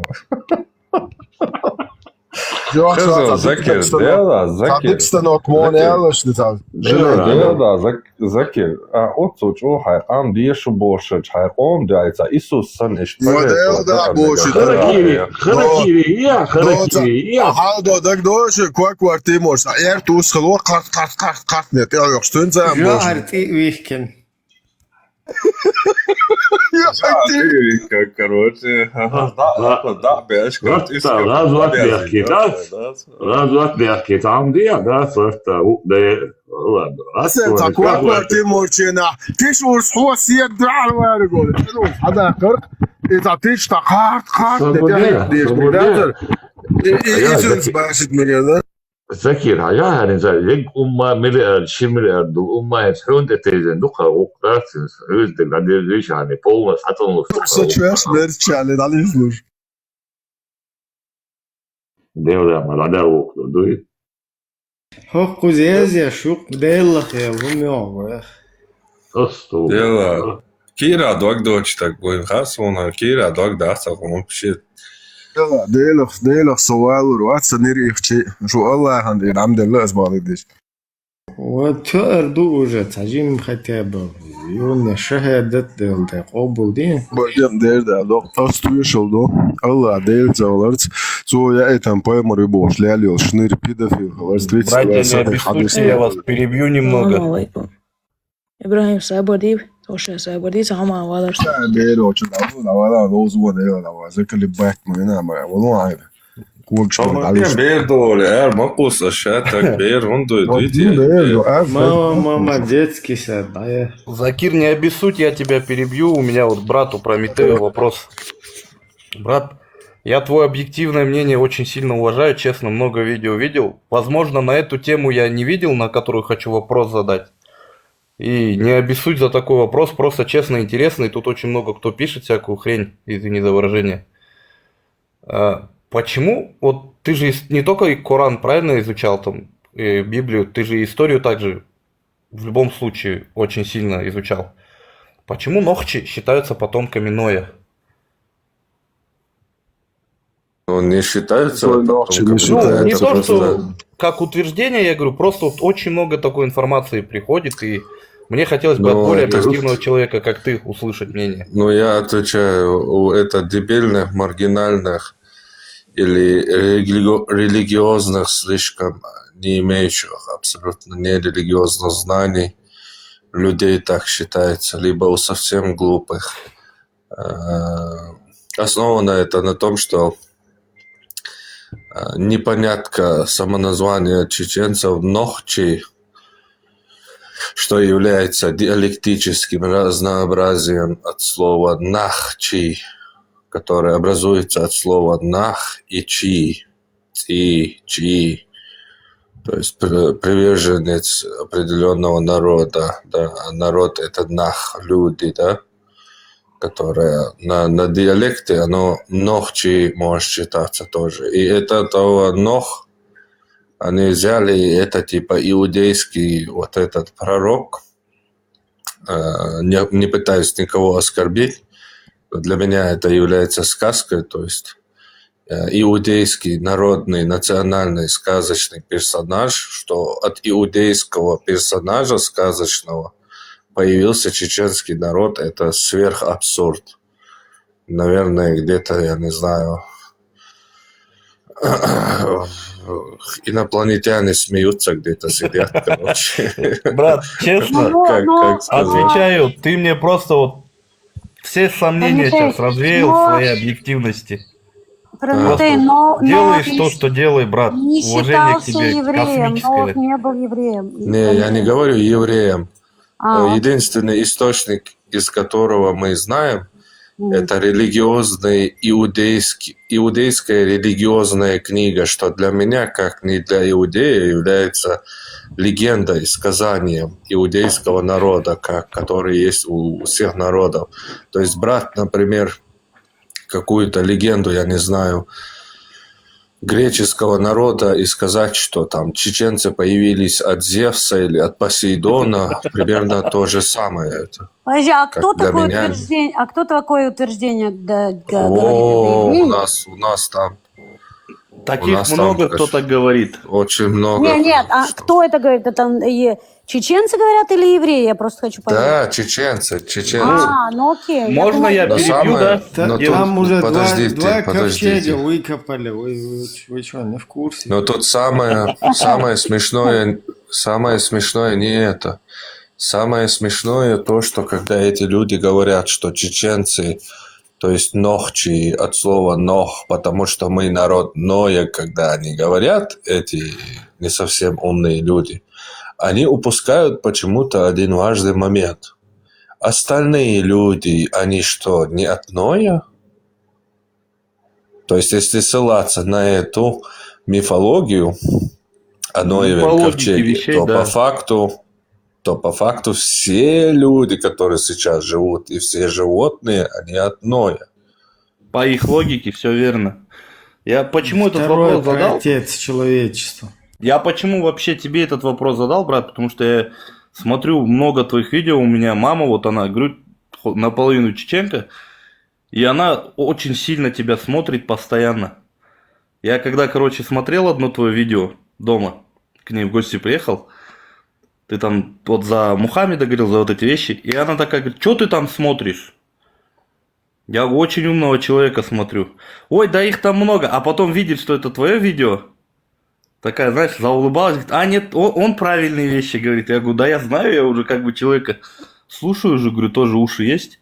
Закир, Закир. Закир. От чу хай ам диешу борше чай ом дайца Исус сан иш. Харакири, я. Haldo dak doosje kwak timors. Er toes geloof kart net. Ja, nog stund zijn. Ja, het weekend. Короче, да, бэш. Раз бяхки там где, да, сорта, да, ладно. Асен kwak timors na. Tish urs hoos hier daar waar ik hoor. Hada kart. إذا تيجي قارت إيش باشت مليون ذكر هيا هنزل ليج أمة مليار شمليار دو أمة يسحون تتيزن دوخا وقرات سنسوز دقدر ليش يعني بولس حتى نص ساتشوش بيرتش على داليش لوش ديولا ما لا وقت دوي حق زيازي شوق ديلا يا بومي يا أسطو ديلا كيرا دوك دوتش так будем хасуна كيرا دوك даса вообще ديلخ سوال واتس نيريخشي شو الله عند الحمد لله اسمع ديش وتر دوجة تعجيم ختابة يون شهادة دل قبول دي بدم دير ده دوق تستوي شلدو الله ديل زولرت زو я этом пойму бош лялил шныр педофил говорит братья, не обессудьте, я вас перебью немного. Ibrahim Sabodib, Tosha Sabodib, Sama Wallace. دير وش الأول ولا روز ولا ولا ذاك اللي بات ما هنا ما والله عارف Tamam Berdoğlu eğer makus aşağı tak ber он дует. Мама, детский сад, да я. Закир, не обессудь, я тебя перебью. У меня вот брату Прометею вопрос. Брат, я твое объективное мнение очень сильно уважаю, честно, много видео видел. Возможно, на эту тему я не видел, на которую хочу вопрос задать. И не обессудь за такой вопрос, просто честно интересный. Тут очень много кто пишет всякую хрень, извини за выражение. Почему, вот ты же не только и Коран правильно изучал, там, и Библию, ты же и историю также в любом случае очень сильно изучал. Почему Нохчи считаются потомками Ноя? Он не считается потомками. Ну, не то, что как утверждение, я говорю, просто вот очень много такой информации приходит, и мне хотелось бы от более объективного человека, как ты, услышать мнение. Ну, я отвечаю, это дебильных, маргинальных или религиозных, слишком не имеющих абсолютно нерелигиозных знаний людей так считается, либо у совсем глупых. Основано это на том, что непонятка самоназвания чеченцев Нохчи, что является диалектическим разнообразием от слова Нахчи, которое образуется от слова Нах и Чи, Чи, то есть приверженец определенного народа, да, а народ это Нах, люди, да, которое на диалекте, оно Нохчи может считаться тоже. И это того Нох, они взяли это типа иудейский вот этот пророк, не пытаюсь никого оскорбить, для меня это является сказкой, то есть иудейский народный национальный сказочный персонаж, что от иудейского персонажа сказочного появился чеченский народ, это сверхабсурд. Наверное, где-то, я не знаю, инопланетяне смеются, где-то сидят, короче. Брат, честно, отвечаю, ты мне просто вот все сомнения сейчас развеял в своей объективности. Прометей, но делаешь то, что делай, брат. не Уважение к считался тебе евреем, но космическое. не был евреем. Не, я не говорю евреям. А. Единственный источник, из которого мы знаем, это религиозная иудейская религиозная книга, что для меня, как не для иудея, является легендой, сказанием иудейского народа, который есть у всех народов. То есть брать, например, какую-то легенду, я не знаю, греческого народа и сказать, что там чеченцы появились от Зевса или от Посейдона, примерно то же самое это. Подожди, а кто для такое меня. утверждение? А кто такое утверждение О, говорит? у нас там. Таких у нас много там, кто так говорит. Очень много. Нет, а кто это говорит? Это чеченцы говорят или евреи? Я просто хочу понять. Да, чеченцы. А, ну окей. Можно я Но перебью, самое- да? но Там тут- уже подождите, два подождите. ковчега выкопали. Вы что, не в курсе? Но тут самое смешное не это. Самое смешное то, что когда эти люди говорят, что чеченцы, то есть Нохчи, от слова Нох, потому что мы народ Ноя, когда они говорят, эти не совсем умные люди, они упускают почему-то один важный момент. Остальные люди, они что, не от Ноя? То есть, если ссылаться на эту мифологию о Ноевом По логике ковчеге, вещей, то да. по факту все люди, которые сейчас живут, и все животные, они от Ноя. По их логике все верно. Я почему этот Второй вопрос задал? отец человечества. Я почему вообще тебе этот вопрос задал, брат? Потому что я смотрю много твоих видео, у меня мама, вот она, говорю, наполовину чеченка, и она очень сильно тебя смотрит постоянно. Я когда, короче, смотрел одно твое видео дома, к ней в гости приехал, ты там вот за Мухаммеда говорил, за вот эти вещи, и она такая говорит, что ты там смотришь? Я очень умного человека смотрю. Ой, да их там много, а потом видит, что это твое видео, такая, знаешь, заулыбалась, говорит, а нет, он правильные вещи говорит. Я говорю, да я знаю, я уже как бы человека слушаю уже, говорю, тоже уши есть.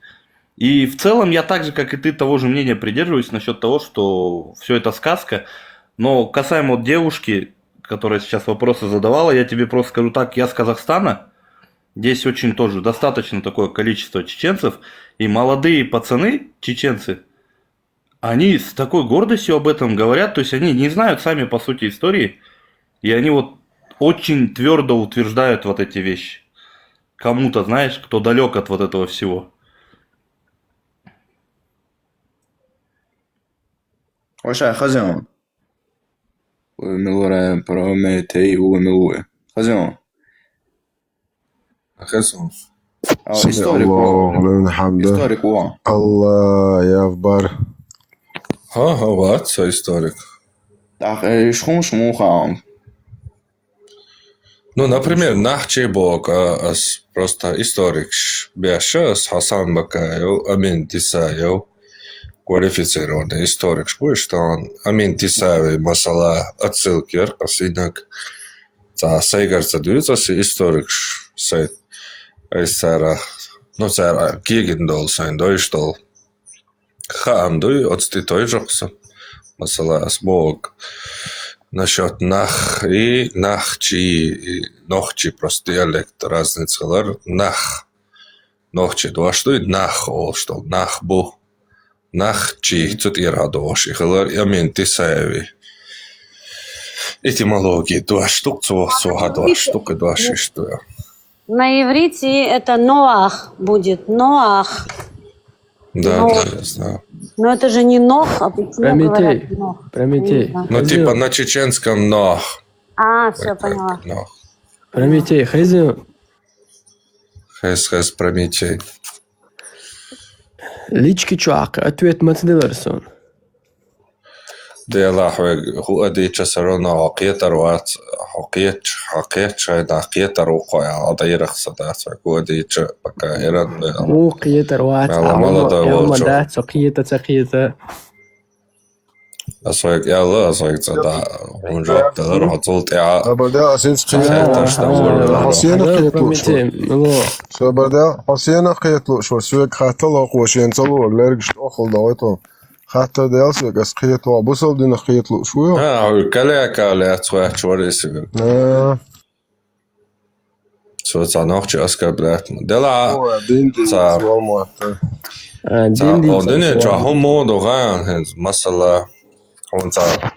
И в целом я так же, как и ты, того же мнения придерживаюсь насчет того, что все это сказка. Но касаемо вот девушки, которая сейчас вопросы задавала, я тебе просто скажу так, я с Казахстана, здесь очень тоже достаточно такое количество чеченцев, и молодые пацаны, чеченцы, они с такой гордостью об этом говорят, то есть они не знают сами по сути истории, и они вот очень твердо утверждают вот эти вещи. Кому-то, знаешь, кто далек от вот этого всего. Oxa, Razão. O meu prometei o meu. Razão. Razão. Histórico. Histórico. Allah, я в бар. Вот, все историк. Так, шхун шмуха. Ну, например, Нахчебок, просто историк, Бяшас, Хасан Бакаев, Амин Тисаев, квалифицированный историк, что он Амин Тисаев, масала отсылки, аркасинак, Сайгарца Дюцас, историк, Сайт, Айсара, ну, Сайра, Гигендол, Сайндойштол, Хаамдуй, отститой жокса, масала Асбог. Насчет нах и нахчи, и нохчи просто диалект разница. Нах. Нохчи дуаштуй нах ол, что нах бу. Нахчи, тут и радоши. Хилар ямин тисаеви. Этимологии дуаштук, цуха дуаштук и дуашиштуя. На иврите это Ноах будет. Ноах. Да, Но... да, я знаю. Но это же не Нох, а почему говорят Нох? Прометей. Ну, типа на чеченском нох. А, все, поняла. Прометей, Хазин. Хэс, Прометей. Лички чуак, ответ Мацделерсон. دي هو أدي تسرنا عقيتر وات حقيت شايد عقيتر وقع عضير خصدات هو أدي بكا إيران هو قيتر وات يوم دات سقيتة أصيق يلا أصيق تدا ونجاب تدر حطولت إعاء أبدا أسيس حسينا قيتلو شو أبدا حسينا قيتلو شو سويك خاتلو قوشين تلو لرقش أخل دويتو حتى ديالسك بس قيتلو بوصل دينا قيتلو شوية هو كلا تروح شوريس شو تانوخشي أسكر بلات دلا صار ديني جاهم مودو غان مثلا هون صار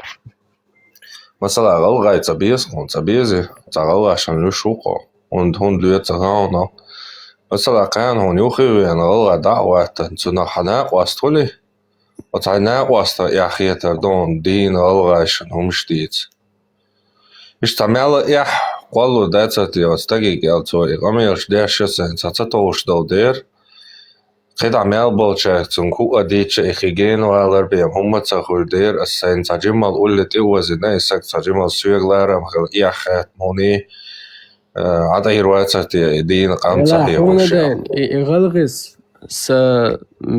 مثلا غلغاي تبيز هون تبيزي تغلغ عشان لشوقه هون ليت تغاونا مثلا كان هون يوخي وين غلغ دعوة تنسونا حناق واستولي وتعناق واستا يا أخي تردون دين غلغ عشان هم شديد اشتعمل إح قالوا داتتي وستجي قالتوا إقاميش داش سن تتطوش دودير قد عمل بالشيء تنكو أديتش إخيجين وعلى بيم هم تأخذ دير السن تجمل قلت إوزنا يسك تجمل سويق لارم خل إياخات موني عدا هرواتي دين قام صحيح وشيء إغلغس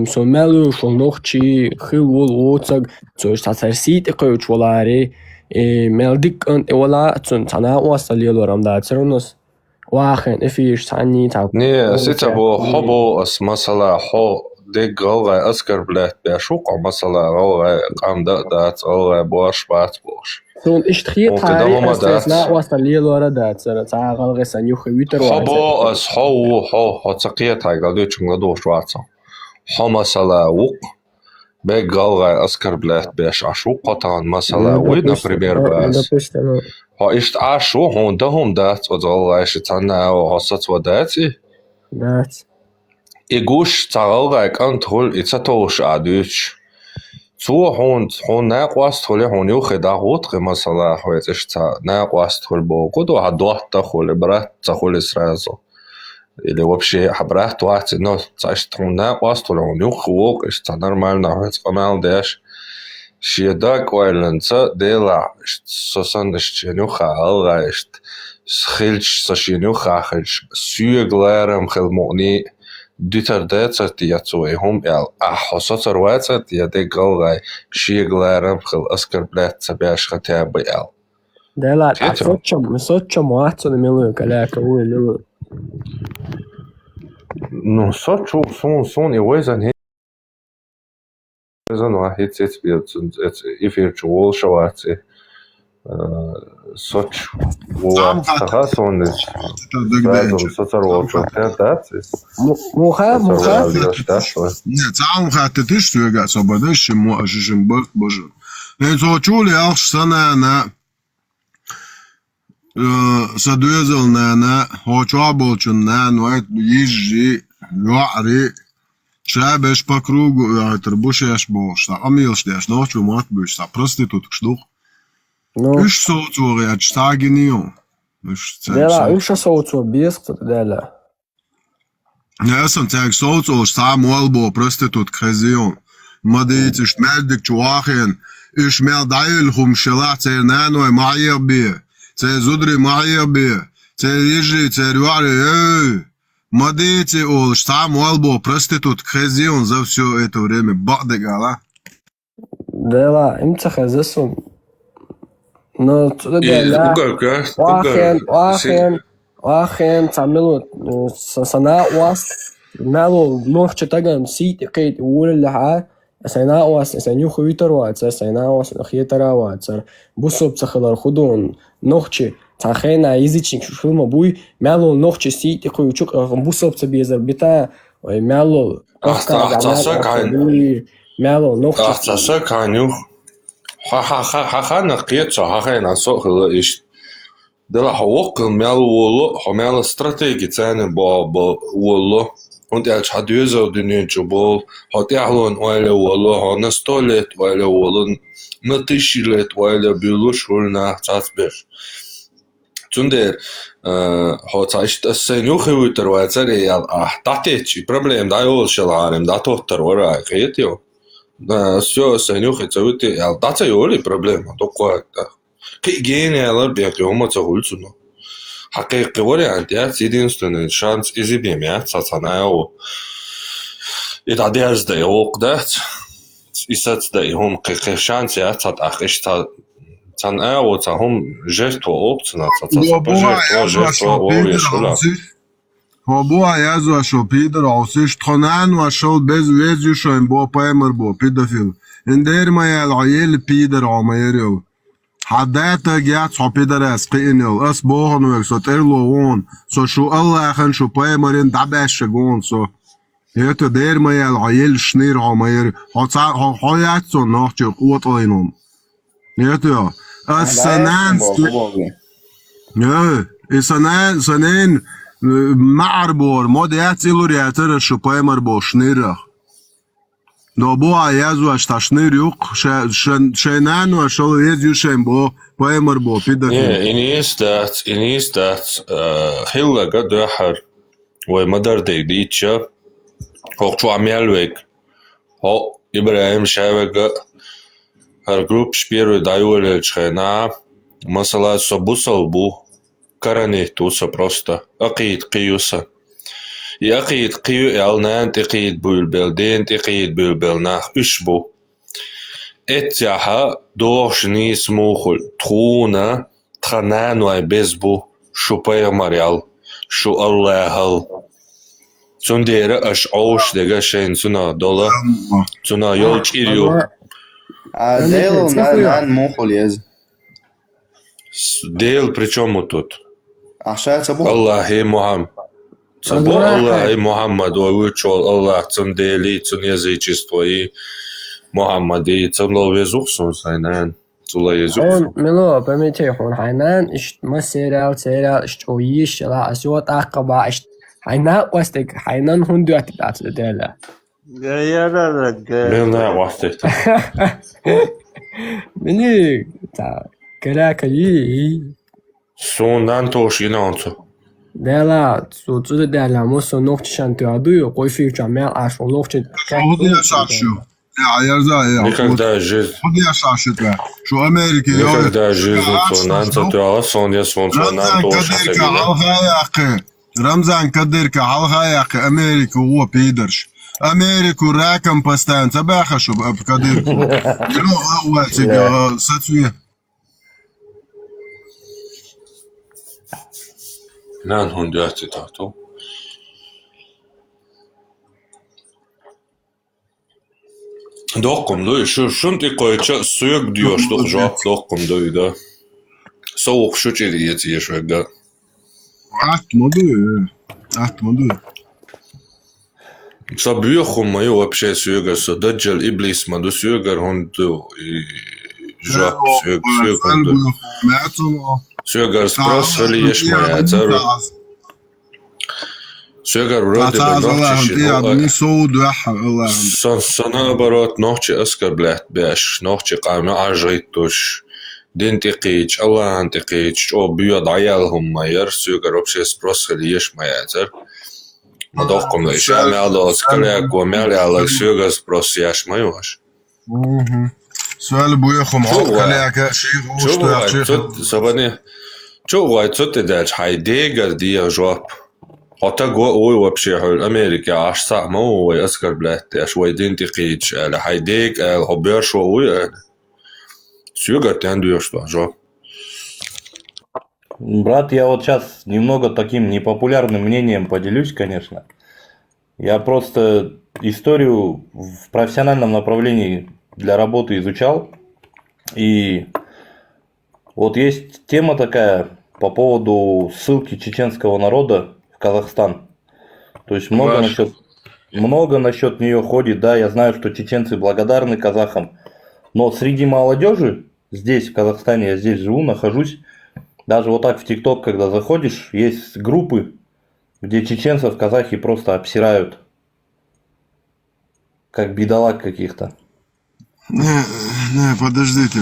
سمالو شلنوخشي خلول ووتسق توش تسرسيت إقوش ولاري مالديك أنت ولا تنا وصل يلورم داترونس واخن إفيش تعني تعب ني ستبو حبو اس مثلا حو ديك غلغة أذكر بلاد بيشوق مثلا غلغة قام دات غلغة بوش بات بوش سون اشتخيت هاري استثناء وصل يلورا داتر تاع غلغة سنيو خويتر حبو اس حو تقيت هاي قالوا تشنغدو شواتسا حو مثلا وق بيك غلغة أذكر بلاد بيش عشوق طان مثلا وين например بس ها اشت عشو هون دهم دات وغلغة اشتنا وحصت وداتي دات إيجوش تغلغة كانت هول إتساتوش عدوش تو هون ناقواست هولي هون يوخي داغوت مثلا هويت اشتا ناقواست هول بوقود وهدوحت تخول برات تخول سرازو или вообще حبرات واحد إنه تعيشت هون ناقواست هول هون يوخي ووق اشتا نرمالنا هويت قمال داش شيداك ويلنسا ديلا سوسان اشتين يوخا ألغا اشت سخيلش ساشين يوخا خلش سيغلارم خلموني ديتر داتت ياتوي هم يال أحسات رواتت يديك غلغاي شيغلارم خل أسكر بلات سبياش ختاب يال ديلا مسوتشم واحد مليون كلاك هو اللي ну сочу сон يوزن هي زن واحد سيت بيت إفير جوال شواتي Soch uvastaha sonniz. Rādum sociālo tācis. Muha. Нет, сам хаты ты что я свободишь, можешь им бог боже. Это чули алшана на садуезал на хочаболчун на нуайт ежи юари шабеш по кругу трбушеш бошта амилштеш ночью мат бышта проституток штук. Üç soğut var ya, staginiyor. Dela, üç soğut var, biest, dela. Ja sam teg soğut var, sam olbo, prostitut, krezion. Madit, ist meldik, čuachen, ist mel dailhum, šelach, cer nanoj, majebi, cer zudri, majebi, cer iži, cer juari, Madit, sam olbo, prostitut, krezion, za все это время, badegala. Dela, imca hazesum. Но туда واخن تعملوا صناعة واس نالو نوح تجمع سيت قيد أول لحى صناعة واس صنيو خويتر واتس صناعة واس خيتر واتس بوسوب تخلر خدون نوحش تخينا يزيتشين شو ما بوي مالو نوحش سيت قيد شوك بوسوب تبيزر بتاع مالو مالو نوحش Хахана қиетша хахайна сохылы иш. Дела хавоқыл мялу уолу, хамяла стратеги цәні ба уолу. Und hat düzer dünün çubol, hat yahlon öyle uolу, hana stolet öyle uolun, natışilet öyle büyülü şulna çatber. Çünkü hat işte sen yok hüter ve çare ya tateçi problem da yol şalarım da tohtar oraya kıyetiyor. Все, Санюха, это я дата yoли проблема, только гениалар бекёма цагулцуно. Хакиқи вариант, я единственный шанс изибем, я цацанао. И надежда его кдать, и сацда им какой шанс, я цатах, что цанао, цахом жертва опцина, цаца жертва овешула. Хобуа язва шо пидор аусиш тхонан ва шо без везю шо им бо паймер бо пидофил. Индер маял айел пидор амайрил. Hadata gyat so pidor as qinil as bohon weg so terlo on so sho Allah khan sho paymerin dabash gon so. Yeto der mayal ayel shnir amayr hatsa hayat so noch jo qut aynom. Yeto as sanan ja sanan معربور مودیات ایلوریاتر شپای مربوش نیره. دو عیازو اشتاشنیر یوک شنان و شلو یزیوشیم با پای مربو پیدا. نه اینیست دات خیلی قدر هر و مدار دیدیچه خوچو عمیالویک ها ابراهیم شاوگ هر گروپ شپیروی دایولیچ خینا مثلا سبوسل بو Karanehtusa просто. Aqid qiyusa. Aqid qiyu elnant aqid bülbelden aqid bülbelnah üsbu. Etjaha doğşni smukhul truna thanan ve bezbu şu peygamberiyal şu Allah'al. Sondere aş auş dega şeyin suna dola. Suna yol çiriyor. Дейл на мохол yaz. Дейл при чому тут? Ахшая цабу. Аллахи Мухаммад. Цабу Аллахи Мухаммад. Вычел Аллах цун дели цун язычество и Мухаммади цун ловезухсун сайнан. Цула язухсун. Мило, памяти хун хайнан ишт масерал церал ишт оиш ла асуат ақаба ишт хайна вастек хайнан хун дуат дат дела. Милна вастек. Мини та Каракаи. Сондан тош инанцу. Дела, сутуда дела, мосо ногти шантуаду, койфи чамел аш ногти. Худия шашу. Никогда жизнь. Худия шашу да. Что Америка. Никогда жизнь сонанца туала соня сонан тош. Рамзан Кадырка алхаяк Америка о пидерш. Америку раком поставим, забаха, чтобы об Кадырку. Ну, а у тебя сацуя. Nan hun dötti tahto. Dokkum du, şunti koyça suyak diyor, cevap dokkum duydu. Soğuk şu çeli yetiyor şu anda. Atmadı. Sabıyorkum mı вообще сүйгөсө даджал иблис ма до сүйгөр хонду жап сүйгөр сүйгөр спрос хали ешмая зару сүйгөр вроде бы нохчи сон наоборот нохчи аскар блять беш нохчи قامنا ажайтуш дентикич алантикич о бьёд аялхум майер сүйгөр вообще спрос хали ешмая зар Madokkom da is elmeadod, skeleakkor melleállak szögöz prossziás majós. سؤال بوياخم عقلك شيء Sabani, чого це ти хайдегар дия жоп. Отаго ой вообще хол Америка аж сам ой аскар блять, аж ой идентикич, ала хайдег, ала хобер шо ой. Сюгар ты андуешь что, жоп. Брат, я вот сейчас немного таким непопулярным мнением поделюсь, конечно. Я просто историю в профессиональном направлении для работы изучал. И вот есть тема такая по поводу ссылки чеченского народа в Казахстан. То есть много насчет нее ходит, да, я знаю, что чеченцы благодарны казахам. Но среди молодежи здесь, в Казахстане, я здесь живу, нахожусь, даже вот так в ТикТок, когда заходишь, есть группы, где чеченцев казахи просто обсирают. Как бедолаг каких-то. Не, подождите.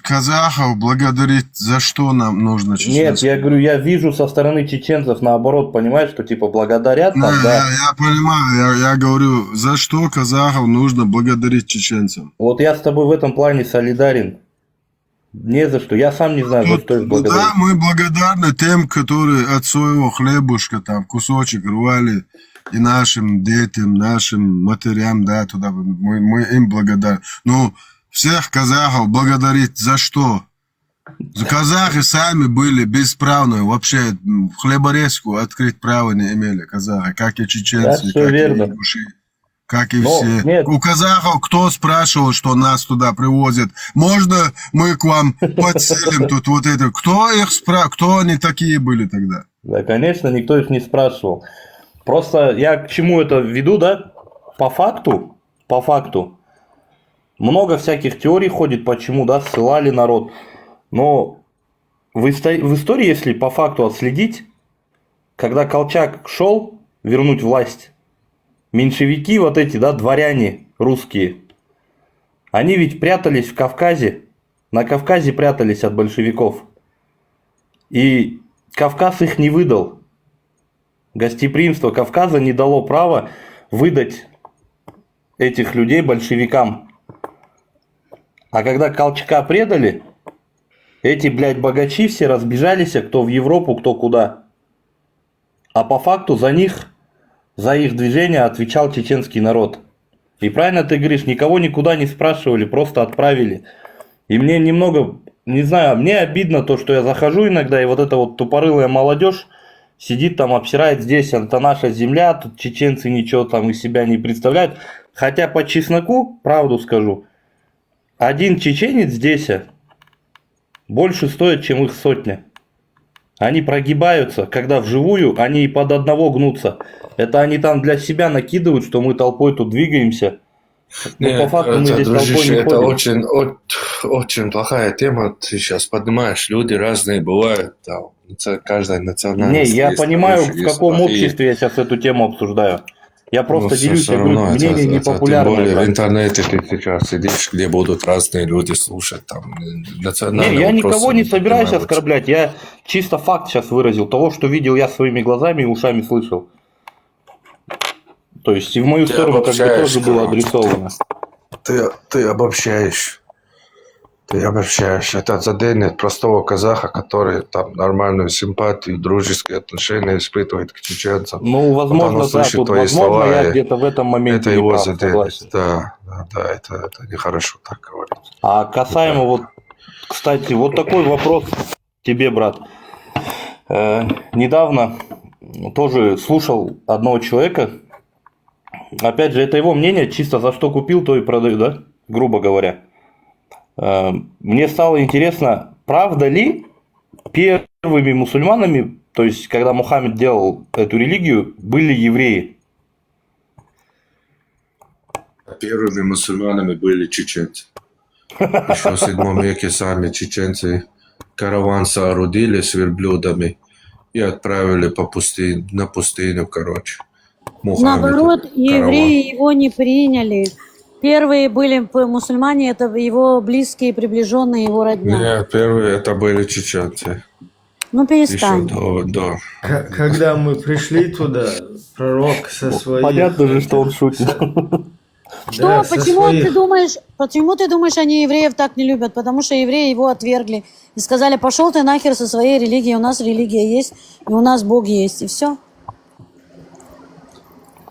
Казахов благодарить за что нам нужно чеченцев? Нет, я говорю, я вижу со стороны чеченцев наоборот, понимаешь, что типа благодарят там, да. Я понимаю, я говорю, за что казахов нужно благодарить чеченцам? Вот я с тобой в этом плане солидарен. Не за что. Я сам не знаю, за что их благодарить. Да, мы благодарны тем, которые от своего хлебушка там кусочек рвали и нашим детям, нашим матерям, да, туда мы им благодарны. Ну, всех казахов благодарить за что? Казахи сами были бесправны, вообще хлеборезку открыть права не имели казахи, как и чеченцы, как и ингуши. Как и все. Нет. У казахов кто спрашивал, что нас туда привозят? Можно мы к вам подселим тут вот это? Кто их кто они такие были тогда? Да, конечно, никто их не спрашивал. Просто я к чему это веду, да? По факту, много всяких теорий ходит, почему, да, ссылали народ. Но в истории, если по факту отследить, когда Колчак шел вернуть власть, меньшевики вот эти, да, дворяне русские, они ведь прятались в Кавказе, на Кавказе прятались от большевиков. И Кавказ их не выдал. Гостеприимство Кавказа не дало права выдать этих людей большевикам. А когда Колчака предали, эти, блядь, богачи все разбежались, кто в Европу, кто куда. А по факту за них, за их движение отвечал чеченский народ. И правильно ты говоришь, никого никуда не спрашивали, просто отправили. И мне немного, не знаю, мне обидно то, что я захожу иногда, и вот эта вот тупорылая молодежь сидит там, обсирает здесь, это наша земля, тут чеченцы ничего там из себя не представляют. Хотя по чесноку, правду скажу, один чеченец здесь больше стоит, чем их сотня. Они прогибаются, когда вживую, они и под одного гнутся. Это они там для себя накидывают, что мы толпой тут двигаемся. Но по факту мы здесь толпой не это ходим. очень плохая тема. Ты сейчас поднимаешь, люди разные бывают. Там, каждая национальность. Не, я есть, понимаю, есть, в каком плохие. обществе я сейчас эту тему обсуждаю. Я просто делюсь, я равно, говорю, мнение непопулярное. Тем более в интернете ты сейчас сидишь, где будут разные люди слушать. Там, Не, я никого не собираюсь оскорблять. Я чисто факт сейчас выразил того, что видел я своими глазами и ушами слышал. То есть и в мою сторону как бы тоже было адресовано. Ты обобщаешь. Это заденет простого казаха, который там нормальную симпатию, дружеские отношения испытывает к чеченцам. Ну, возможно, да, тут, возможно, я где-то в этом моменте это не его прав, заденет. согласен. Да, это нехорошо так говорить. А касаемо вот, кстати, вот такой вопрос тебе, брат. Недавно тоже слушал одного человека. Опять же, это его мнение, чисто за что купил, то и продаю, да? Грубо говоря. Мне стало интересно, правда ли первыми мусульманами, то есть когда Мухаммед делал эту религию, были евреи? Первыми мусульманами были чеченцы. Еще в 7 веке сами чеченцы караван соорудили с верблюдами и отправили на пустыню, короче. Наоборот, евреи его не приняли. Первые были мусульмане, это его близкие, приближенные, его родня. Нет, первые это были чеченцы. Ну перестань. Еще до. Когда мы пришли туда, пророк со своей... Понятно же, что он шутит. Что? Да, Почему ты думаешь, они евреев так не любят? Потому что евреи его отвергли и сказали: пошел ты нахер со своей религией, у нас религия есть, и у нас Бог есть, и все.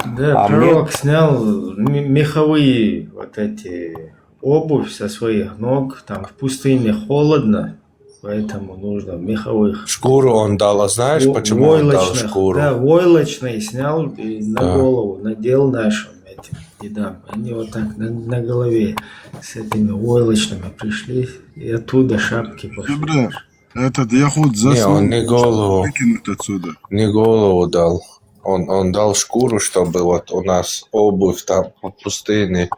Да, пророк снял меховые вот эти обувь со своих ног, там в пустыне холодно, поэтому нужно меховых. Шкуру он дал, а знаешь, почему он дал шкуру? Да, войлочный снял и на голову надел нашим этим дедам. Они вот так на голове с этими войлочными пришли, и оттуда шапки пошли. Этот яхуд Не, он не голову. выкинут отсюда. Не голову дал. Он дал шкуру, чтобы вот у нас обувь там в пустыне,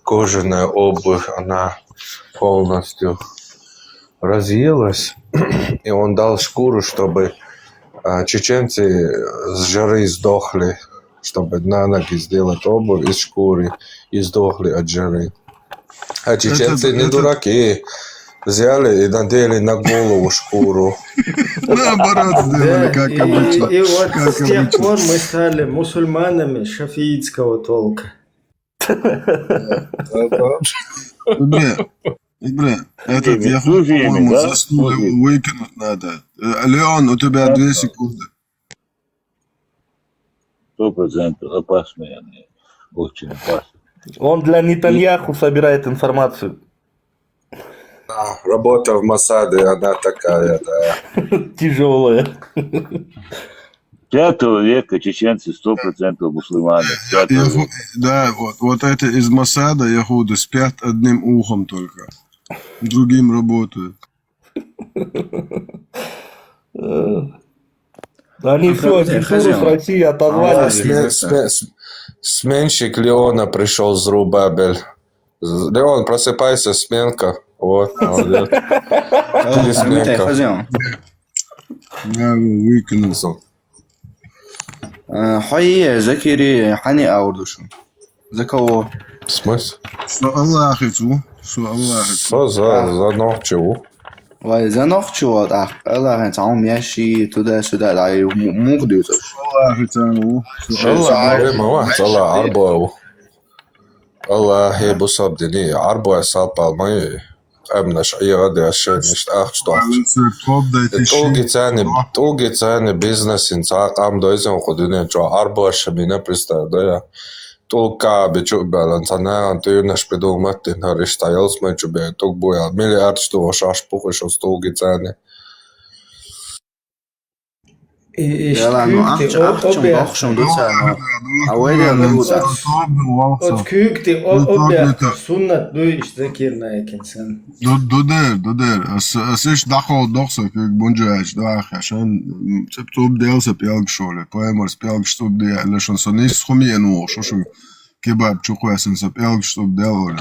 кожаная обувь, она полностью разъелась. И он дал шкуру, чтобы чеченцы с жары сдохли, чтобы на ноги сделать обувь из шкуры и сдохли от жары. А чеченцы не дураки. Взяли и надели на голову шкуру. Наоборот сделали, как обычно. И вот с тех пор мы стали мусульманами шафиитского толка. Бля, этот яхуд, по-моему, заснул, его выкинуть надо. Леон, у тебя 2 секунды. 100% опасный, они очень опасны. Он для Нетаньяху собирает информацию. Да, работа в Моссаде, она такая, да. Тяжелая. 5 века чеченцы 100% мусульмане. Да, вот это из Моссада яхуды спят одним ухом только. Другим работают. Они все, агентуру с России отозвали. Сменщик Леона пришел с Рубабель. Леон, просыпайся, сменка. Вот, молодец. Пересменка. Я его выкинул. حي ذكري حني أوردوشم ذكو смысл? Что Аллах ицу? Что Аллах ицу? Что за ногчу? وای زنخ چواد الله انتعام ياشي تدا سدا دعي مقديوتش الله ицу. الله عربو الله هي بصاب ديني عربو صاب المي أمنش أي غادي عشان مش أخشطح толги цены бизнес инцак ам дойзен ходуне чо арбо шамина пристадая толка бичу балансана антуюнаш придумать на рештайлс мы чубе ток боя миллиард что шаш пухаш от толги цены يلا انه اخشم دوسا اويدي الغوزة От kykti objektiv sunnat du iştekirna ekinsen. دودر اسش دخل دخسة كيك بونجاج داخل عشان تبتوب ديلسة بيالك شولة поемор спелк чтоб де лишь он сонис схуми ну шо кебаб чукуя сен сапелк чтоб делали.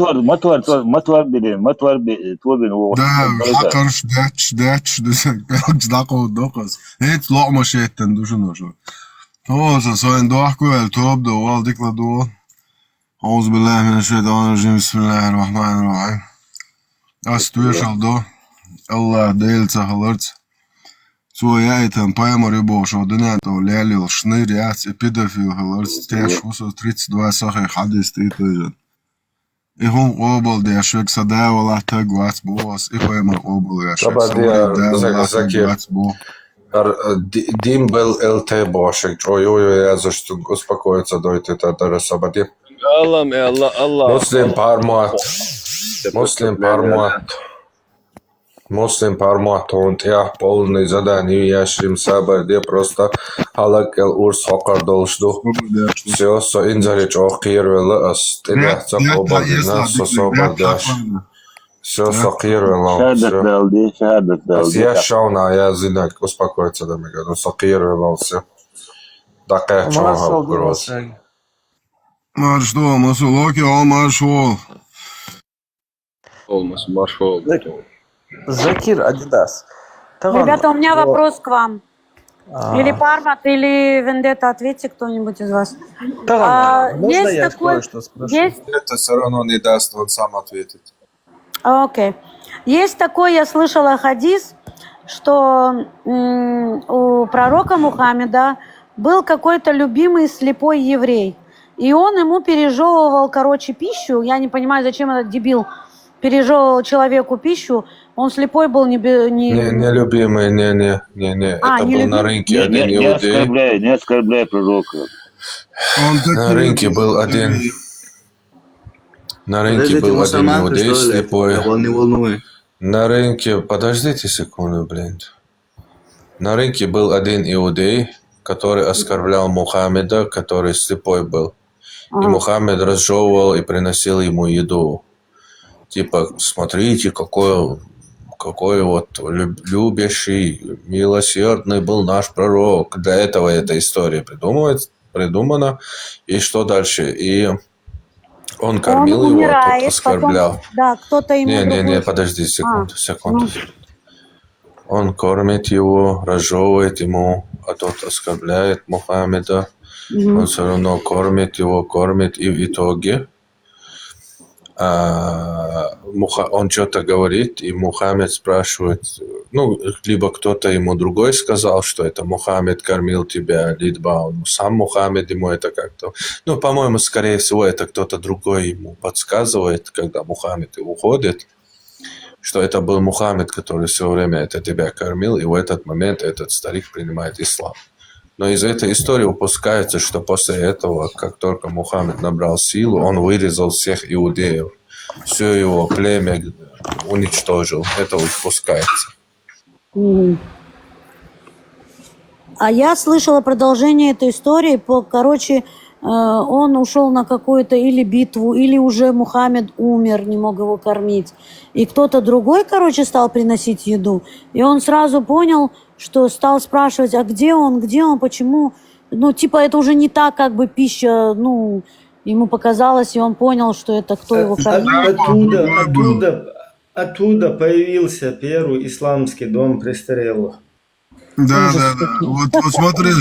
матвар би твобин во. Да, хакарш дач десен пелк дакол докас. Эт лома шеттен душно шо. توصل سواء ضحكوا ولا توب ده والدك لدول أعوذ بالله من الشيطان الرجيم بسم الله الرحمن الرحيم أستويشل دو الله ديلتا هلرت سو яйтен поема рибош одинато лялил шныр яц и педофил хлорт тяж усо 32 сахе хадис титожен и хун обол де шек садавала тагвац бос и поема обол я шек садавала бо Димбел ЛТ бошек, ой-ой-ой, я за что успокоиться дойти тогда рассободи. Муслим пармат, он я полный задание, я шим саба, где просто халакел урс хокар должду. Все, со инзарич охир вела ас, ты я цапоба, нас особо дашь. Все, сокировал. Я шауна, я зинак, успокоиться, дамига. Ну, сокировал все. Такая чего угроз. Маршал, масулоки, он маршал. Маршал. Закир Адидас. Ребята, у меня вопрос к вам. Или Пармат, или Вендетта, ответьте кто-нибудь из вас. Можно я кое-что спрошу? Это все равно не даст, он сам ответит. Окей. Есть такой, я слышала хадис, что у пророка Мухаммеда был какой-то любимый слепой еврей. И он ему пережевывал, пищу. Я не понимаю, зачем этот дебил пережевывал человеку пищу. Он слепой был, Не любимый, не. Это был на рынке один иудей. Не оскорбляй пророка. На рынке был один. На рынке был один иудей слепой. На рынке, подождите секунду, блин. На рынке был один иудей, который оскорблял Мухаммеда, который слепой был. И Мухаммед разжевывал и приносил ему еду. Типа, смотрите, какой вот любящий, милосердный был наш пророк. Для этого эта история придумана. И что дальше? И он кормил его, а тот оскорблял. Потом, да, кто-то ему Не, подожди секунду. Он кормит его, разжевывает ему, а тот оскорбляет Мухаммеда. Он все равно кормит, и в итоге он что-то говорит, и Мухаммед спрашивает, либо кто-то ему другой сказал, что это Мухаммед кормил тебя, либо сам Мухаммед ему это как-то... по-моему, скорее всего, это кто-то другой ему подсказывает, когда Мухаммед уходит, что это был Мухаммед, который все время это тебя кормил, и в этот момент этот старик принимает ислам. Но из этой истории упускается, что после этого, как только Мухаммед набрал силу, он вырезал всех иудеев. Все его племя уничтожил. Это упускается. А я слышала продолжение этой истории. Он ушел на какую-то или битву, или уже Мухаммед умер, не мог его кормить. И кто-то другой, стал приносить еду. И он сразу понял, что стал спрашивать, а где он, почему? Это уже не так, пища, ему показалось, и он понял, что это кто его кормил. Оттуда появился первый исламский дом престарелых. Да. Вот смотри,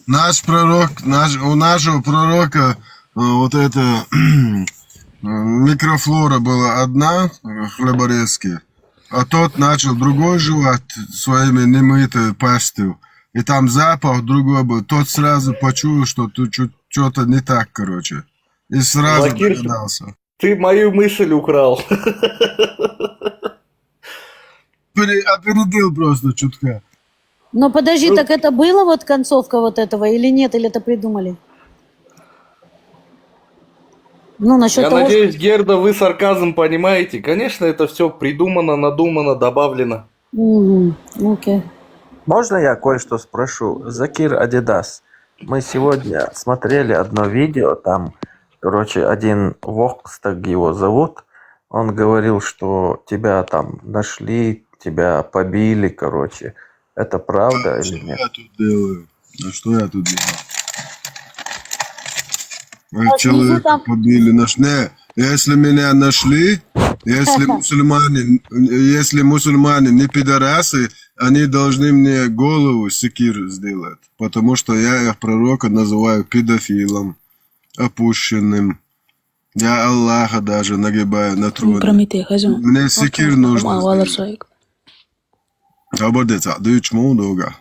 у нашего пророка вот эта микрофлора была одна, хлеборезки, а тот начал другой жевать своими немытой пастью. И там запах другой был. Тот сразу почуял, что тут что-то не так, И сразу догадался. Ты мою мысль украл. Опередил просто чутка. Но подожди, так это было концовка этого или нет, или это придумали? Я надеюсь, Герда, вы сарказм понимаете. Конечно, это все придумано, надумано, добавлено. Окей. Можно я кое-что спрошу? Закир Адидас. Мы сегодня смотрели одно видео, там, один Вокс, так его зовут, он говорил, что тебя там нашли, тебя побили, Это правда или нет? Что я тут делаю? Что я тут делаю? Человека побили. Если меня нашли, если мусульмане не пидорасы, они должны мне голову секир сделать. Потому что я их пророка называю педофилом, опущенным. Я Аллаха даже нагибаю на троне. Мне секир нужно сделать. Обордец, а ты чему долго?